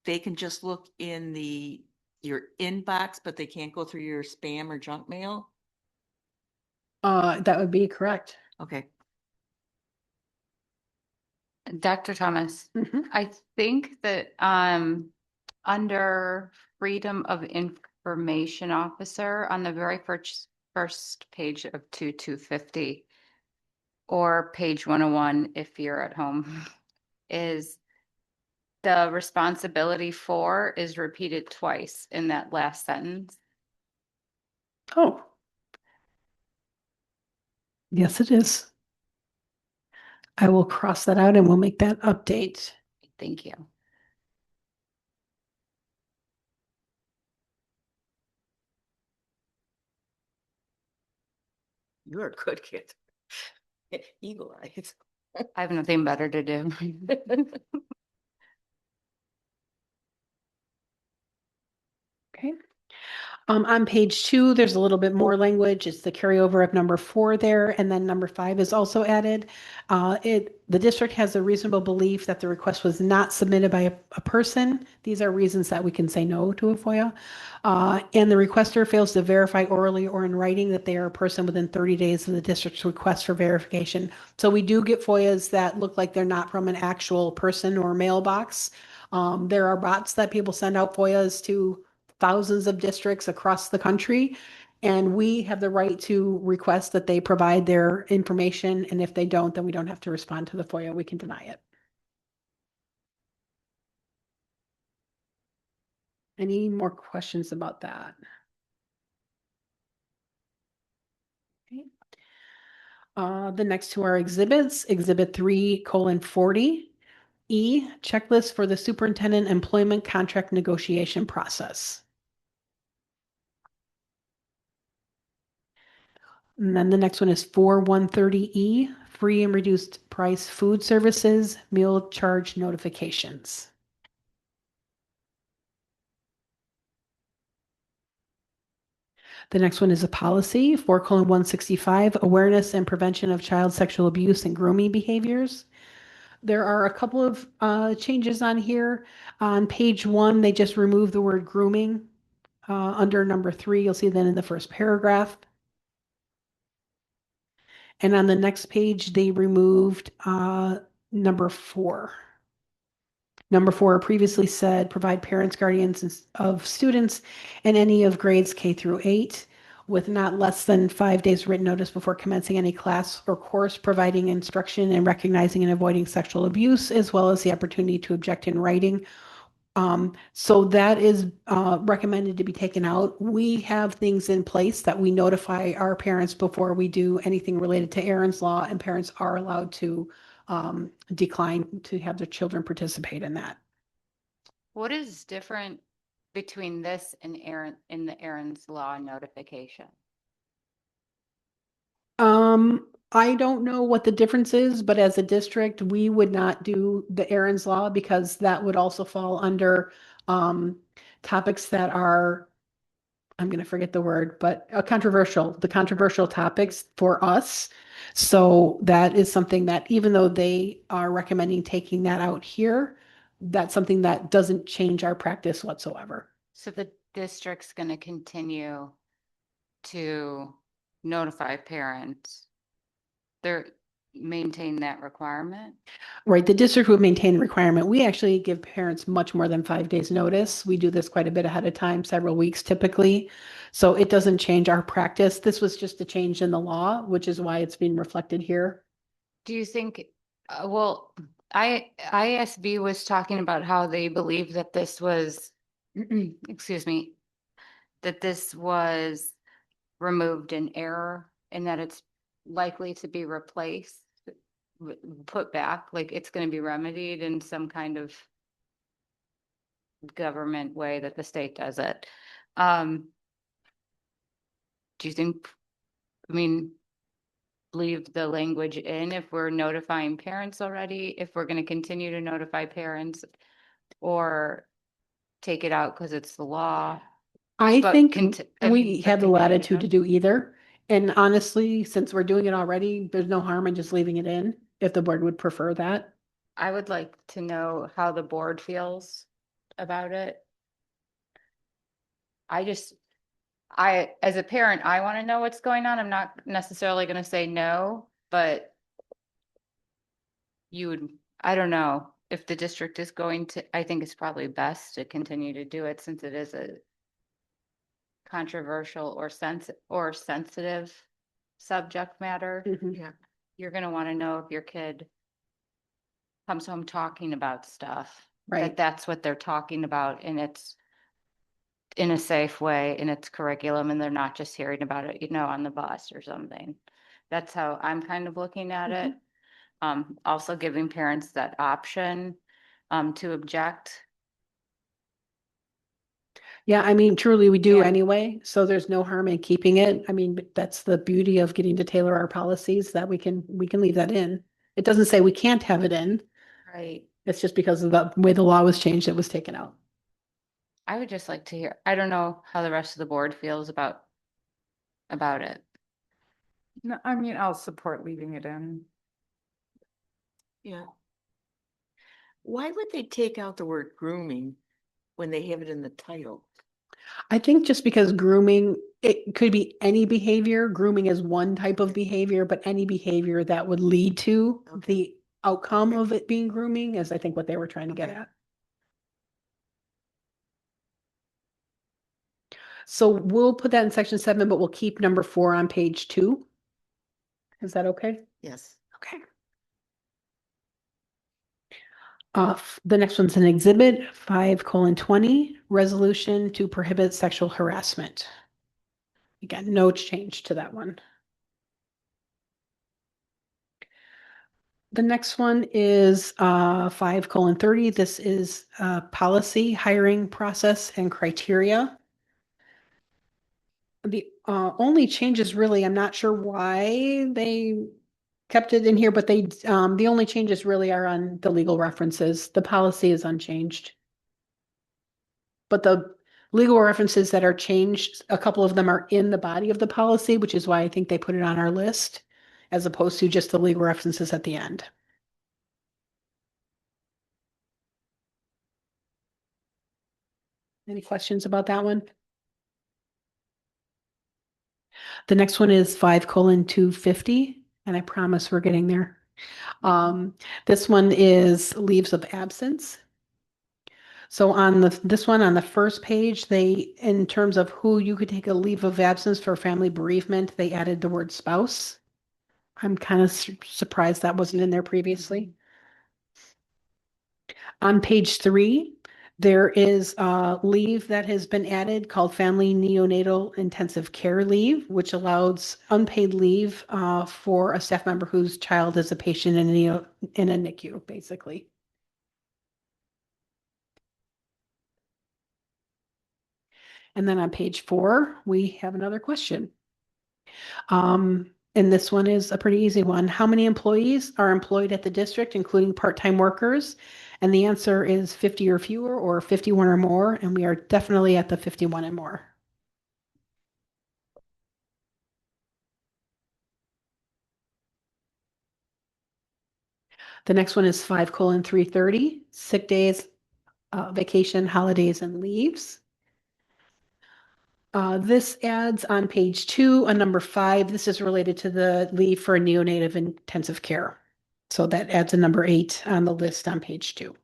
they can just look in your inbox, but they can't go through your spam or junk mail? That would be correct. Okay. Dr. Thomas, I think that under Freedom of Information Officer on the very first page of 250 or page 101 if you're at home is the responsibility for is repeated twice in that last sentence. Oh. Yes, it is. I will cross that out and we'll make that update. Thank you. You're a good kid. Eagle eyes. I have nothing better to do. Okay. On page 2, there's a little bit more language. It's the carryover of number 4 there, and then number 5 is also added. The district has a reasonable belief that the request was not submitted by a person. These are reasons that we can say no to a FOIA. And the requester fails to verify orally or in writing that they are a person within 30 days of the district's request for verification. So we do get FOIAs that look like they're not from an actual person or mailbox. There are bots that people send out FOIAs to thousands of districts across the country, and we have the right to request that they provide their information, and if they don't, then we don't have to respond to the FOIA. We can deny it. Any more questions about that? Okay. The next two are exhibits. Exhibit 3:40. E, checklist for the superintendent employment contract negotiation process. And then the next one is 4130E, free and reduced price food services, meal charge notifications. The next one is a policy, 4:165, awareness and prevention of child sexual abuse and grooming behaviors. There are a couple of changes on here. On page 1, they just removed the word grooming. Under number 3, you'll see that in the first paragraph. And on the next page, they removed number 4. Number 4 previously said provide parents, guardians of students in any of grades K through 8 with not less than 5 days written notice before commencing any class or course, providing instruction and recognizing and avoiding sexual abuse, as well as the opportunity to object in writing. So that is recommended to be taken out. We have things in place that we notify our parents before we do anything related to Aaron's Law, and parents are allowed to decline to have their children participate in that. What is different between this and the Aaron's Law notification? I don't know what the difference is, but as a district, we would not do the Aaron's Law because that would also fall under topics that are, I'm going to forget the word, but the controversial topics for us. So that is something that even though they are recommending taking that out here, that's something that doesn't change our practice whatsoever. So the district's going to continue to notify parents. They're maintain that requirement? Right, the district would maintain the requirement. We actually give parents much more than 5 days notice. We do this quite a bit ahead of time, several weeks typically. So it doesn't change our practice. This was just a change in the law, which is why it's being reflected here. Do you think, ISB was talking about how they believe that this was, excuse me, that this was removed in error and that it's likely to be replaced, put back, like it's going to be remedied in some kind of government way that the state does it. Do you think, leave the language in if we're notifying parents already, if we're going to continue to notify parents, or take it out because it's the law? I But think we but have the continue latitude to- to do either. And honestly, since we're doing it already, there's no harm in just leaving it in if the board would prefer that. I would like to know how the board feels about it. As a parent, I want to know what's going on. I'm not necessarily going to say no, but I don't know if the district is going to, I think it's probably best to continue to do it since it is a controversial or sensitive subject matter. Yeah. You're going to want to know if your kid comes home talking about stuff, Right. that's what they're talking about, and it's in a safe way in its curriculum, and they're not just hearing about it, on the bus or something. That's how I'm kind of looking at it. Also giving parents that option to object. Yeah, I mean, truly, we do Yeah. anyway, so there's no harm in keeping it. I mean, but that's the beauty of getting to tailor our policies, that we can leave that in. It doesn't say we can't have it in. Right. It's just because of the way the law was changed, it was taken out. I would just like to hear, I don't know how the rest of the board feels about it. No, I mean, I'll support leaving it in. Yeah. Why would they take out the word grooming when they have it in the title? I think just because grooming, it could be any behavior. Grooming is one type of behavior, but any behavior that would lead to the outcome of it being grooming is, I think, what they were trying to get at. So we'll put that in section 7, but we'll keep number 4 on page 2. Is that okay? Yes. Okay. The next one's an exhibit 5:20, resolution to prohibit sexual harassment. Again, no change to that one. The next one is 5:30. This is policy, hiring process and criteria. The only changes really, I'm not sure why they kept it in here, but the only changes really are on the legal references. The policy is unchanged. But the legal references that are changed. A couple of them are in the body of the policy, which is why I think they put it on our list, as opposed to just the legal references at the end. Any questions about that one? The next one is 5:250, and I promise we're getting there. This one is leaves of absence. So on this one, on the first page, in terms of who you could take a leave of absence for family bereavement, they added the word spouse. I'm kind of surprised that wasn't in there previously. On page 3, there is a leave that has been added called Family Neonatal Intensive Care Leave, which allows unpaid leave for a staff member whose child is a patient in a NICU, basically. And then on page 4, we have another question. And this one is a pretty easy one. How many employees are employed at the district, including part-time workers? And the answer is 50 or fewer, or 51 or more. And we are definitely at the 51 and more. The next one is 5:330, sick days, vacation, holidays, and leaves. This adds on page 2 a number 5. This is related to the leave for neonatal intensive care. So that adds a number 8 on the list on page 2.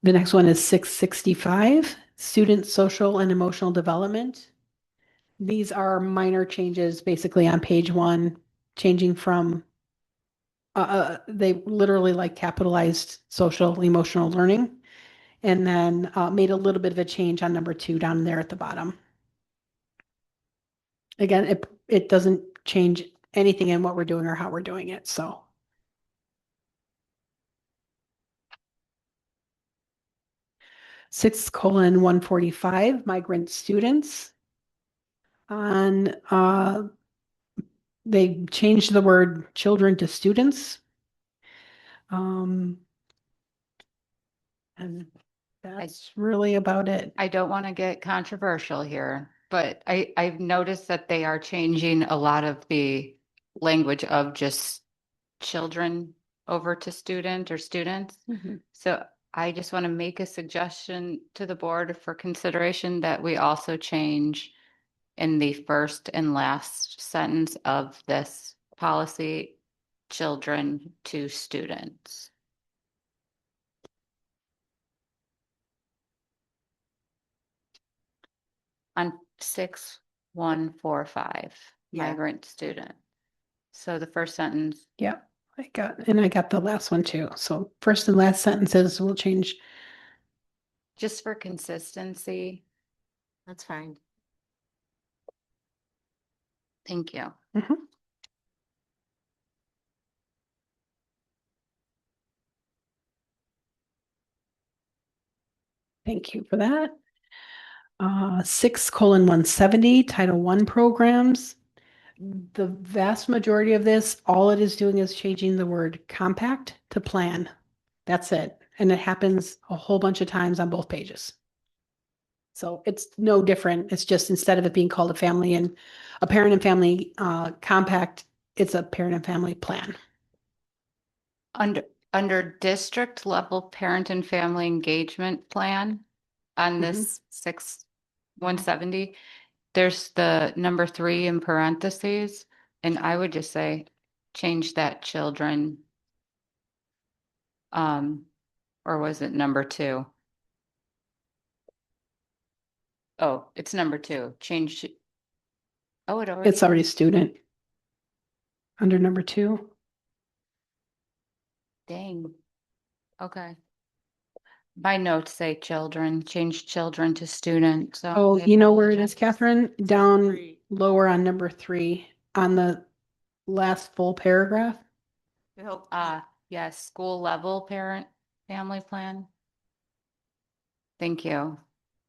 The next one is 665, student social and emotional development. These are minor changes basically on page 1, changing from, they literally like capitalized social emotional learning, and then made a little bit of a change on number 2 down there at the bottom. Again, it doesn't change anything in what we're doing or how we're doing it, so. Six colon 145, migrant students. On they changed the word children to students. And that's really about it. I don't want to get controversial here, but I've noticed that they are changing a lot of the language of just children over to student or students. So I just want to make a suggestion to the board for consideration that we also change in the first and last sentence of this policy, children to students. On 6145, Yeah. migrant student. So the first sentence, Yeah, I got the last one too. So first and last sentences will change. just for consistency, That's fine. thank you. Thank you for that. 6:170, Title I programs. The vast majority of this, all it is doing is changing the word compact to plan. That's it. And it happens a whole bunch of times on both pages. So it's no different. It's just instead of it being called a parent and family compact, it's a parent and family plan. Under district level parent and family engagement plan on this 6170, there's the number 3 in parentheses, and I would just say change that children. Or was it number 2? Oh, it's number 2. Change. Oh, It's already student under number 2. Dang. Okay. My notes say children, change children to student, so. Oh, I you know where it is, apologize. Catherine? Down 3. lower on number 3 on the last full paragraph. Yes, school level parent family plan. Thank you.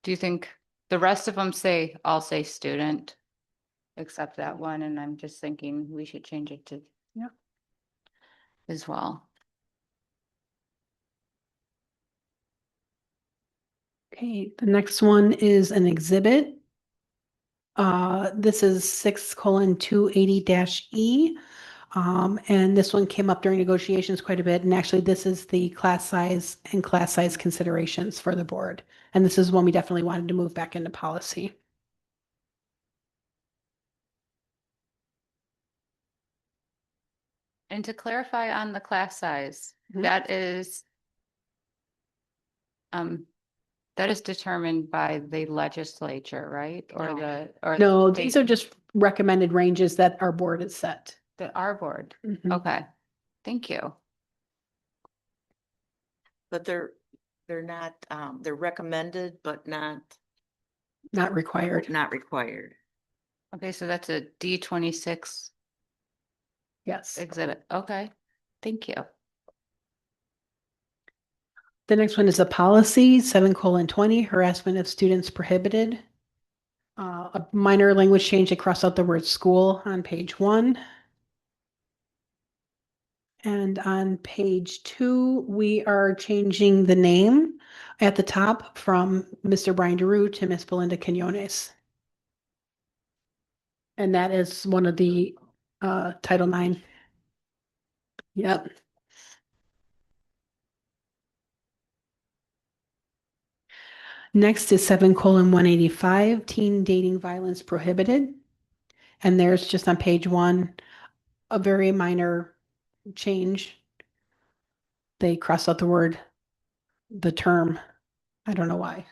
Do you think the rest of them all say student? Except that one, and I'm just thinking we should change it to. Yep. As well. Okay, the next one is an exhibit. This is 6:280-E. And this one came up during negotiations quite a bit. And actually, this is the class size and class size considerations for the board. And this is one we definitely wanted to move back into policy. And to clarify on the class size, Mhm. that is determined by the legislature, right? Or or No, they- these are just recommended ranges that our board has set. our board. Mhm. Okay, thank you. But they're not, they're recommended, but not Not required. required. Okay, so that's a D26 Yes. exhibit. Okay, thank you. The next one is a policy, 7:20, harassment of students prohibited. A minor language change, they cross out the word school on page 1. And on page 2, we are changing the name at the top from Mr. Brian DeRue to Miss Belinda Quinones. And that is one of the Title IX. Yep. Next is 7:185, teen dating violence prohibited. And there's just on page 1, a very minor change. They cross out the term. I don't know why.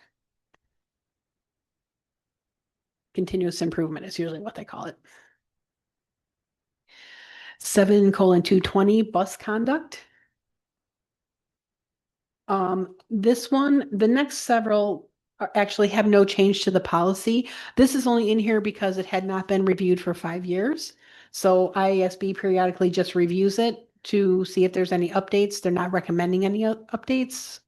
Continuous improvement is usually what they call it. 7:220, bus conduct. This one, the next several actually have no change to the policy. This is only in here because it had not been reviewed for 5 years. So IASB periodically just reviews it to see if there's any updates. They're not recommending any updates.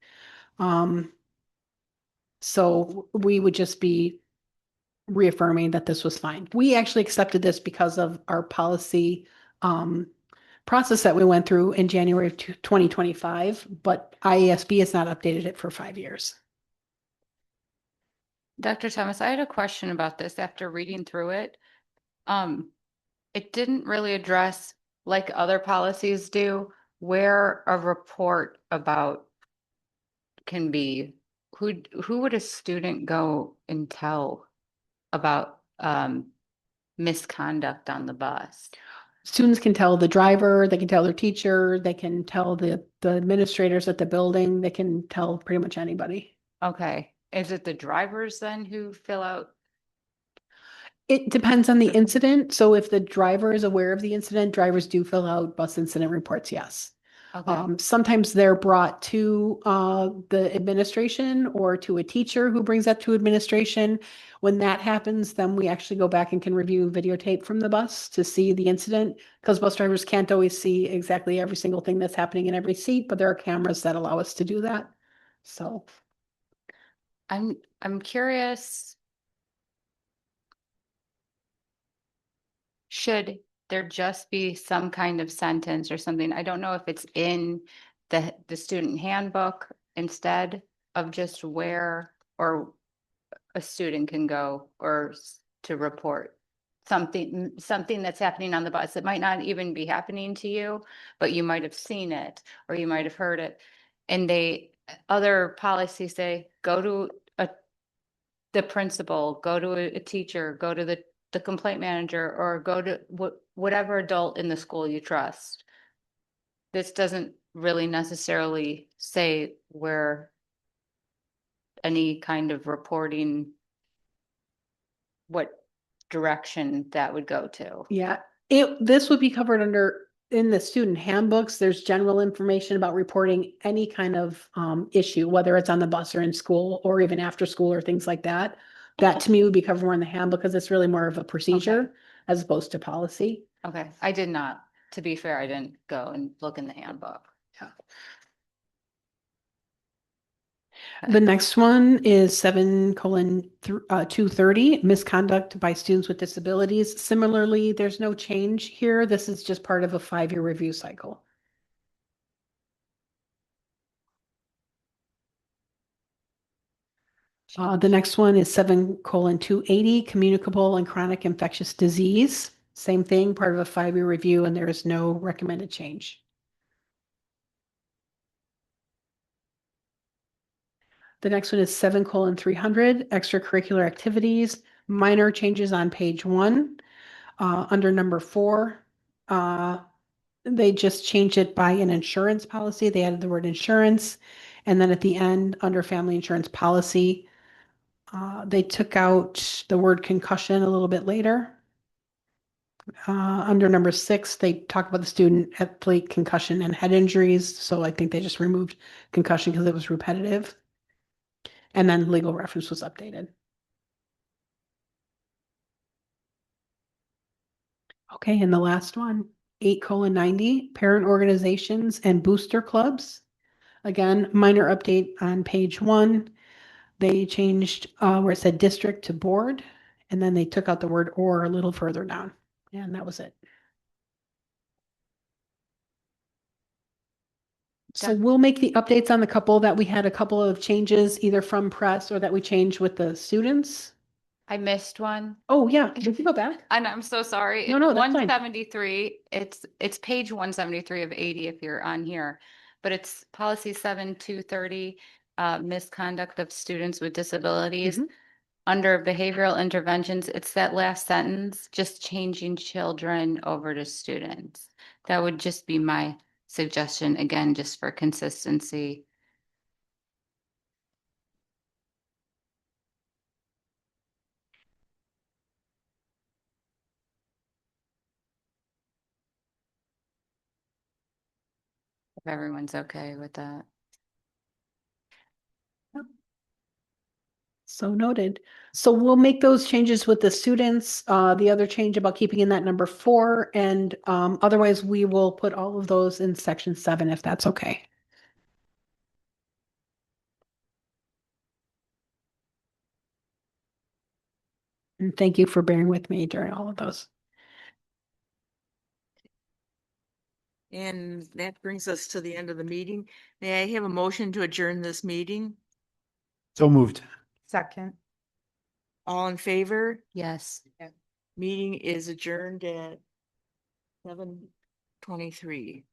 So we would just be reaffirming that this was fine. We actually accepted this because of our policy process that we went through in January of 2025, but IASB has not updated it for 5 years. Dr. Thomas, I had a question about this after reading through it. It didn't really address, like other policies do, where a report about can be. Who would a student go and tell about misconduct on the bus? Students can tell the driver, they can tell their teacher, they can tell the administrators at the building, they can tell pretty much anybody. Okay, is it the drivers then who fill out? It depends on the incident. So if the driver is aware of the incident, drivers do fill out bus incident reports, yes. Okay, Sometimes they're brought to the administration or to a teacher who brings that to administration. When that happens, then we actually go back and can review videotape from the bus to see the incident, because bus drivers can't always see exactly every single thing that's happening in every seat, but there are cameras that allow us to do that. So I'm curious. Should there just be some kind of sentence or something? I don't know if it's in the student handbook instead of just where or a student can go or to report something that's happening on the bus. It might not even be happening to you, but you might have seen it or you might have heard it. And other policies say, go to the principal, go to a teacher, go to the complaint manager, or go to whatever adult in the school you trust. This doesn't really necessarily say where any kind of reporting, what direction that would go to. yeah, this would be covered in the student handbooks. There's general information about reporting any kind of issue, whether it's on the bus or in school or even after school or things like that. That to me would be covered more in the handbook because it's really more of a procedure as opposed to policy. Okay, I did not. To be fair, I didn't go and look in the handbook. Yeah. The next one is 7:230, misconduct by students with disabilities. Similarly, there's no change here. This is just part of a 5-year review cycle. The next one is 7:280, communicable and chronic infectious disease. Same thing, part of a 5-year review, and there is no recommended change. The next one is 7:300, extracurricular activities, minor changes on page 1. Under number 4, they just changed it by an insurance policy. They added the word insurance. And then at the end, under family insurance policy, they took out the word concussion a little bit later. Under number 6, they talk about the student athlete concussion and head injuries. So I think they just removed concussion because it was repetitive. And then legal reference was updated. Okay, and the last one, 8:90, parent organizations and booster clubs. Again, minor update on page 1. They changed where it said district to board, and then they took out the word or a little further down. And that was it. So we'll make the updates on the couple that we had a couple of changes either from press or that we changed with the students. I missed one. Oh, yeah. Did you go back? And I'm so sorry. No, no, that's fine. 173, it's page 173 of 80 if you're on here. But it's policy 7230, misconduct of students with disabilities. Mhm. Under behavioral interventions, it's that last sentence, just changing children over to students. That would just be my suggestion, again, just for consistency. If everyone's okay with that. So noted. So we'll make those changes with the students. The other change about keeping in that number 4, and otherwise we will put all of those in section 7 if that's okay. And thank you for bearing with me during all of those. And that brings us to the end of the meeting. May I have a motion to adjourn this meeting? So moved. Second. All in favor? Yes. Meeting is adjourned at 7:23.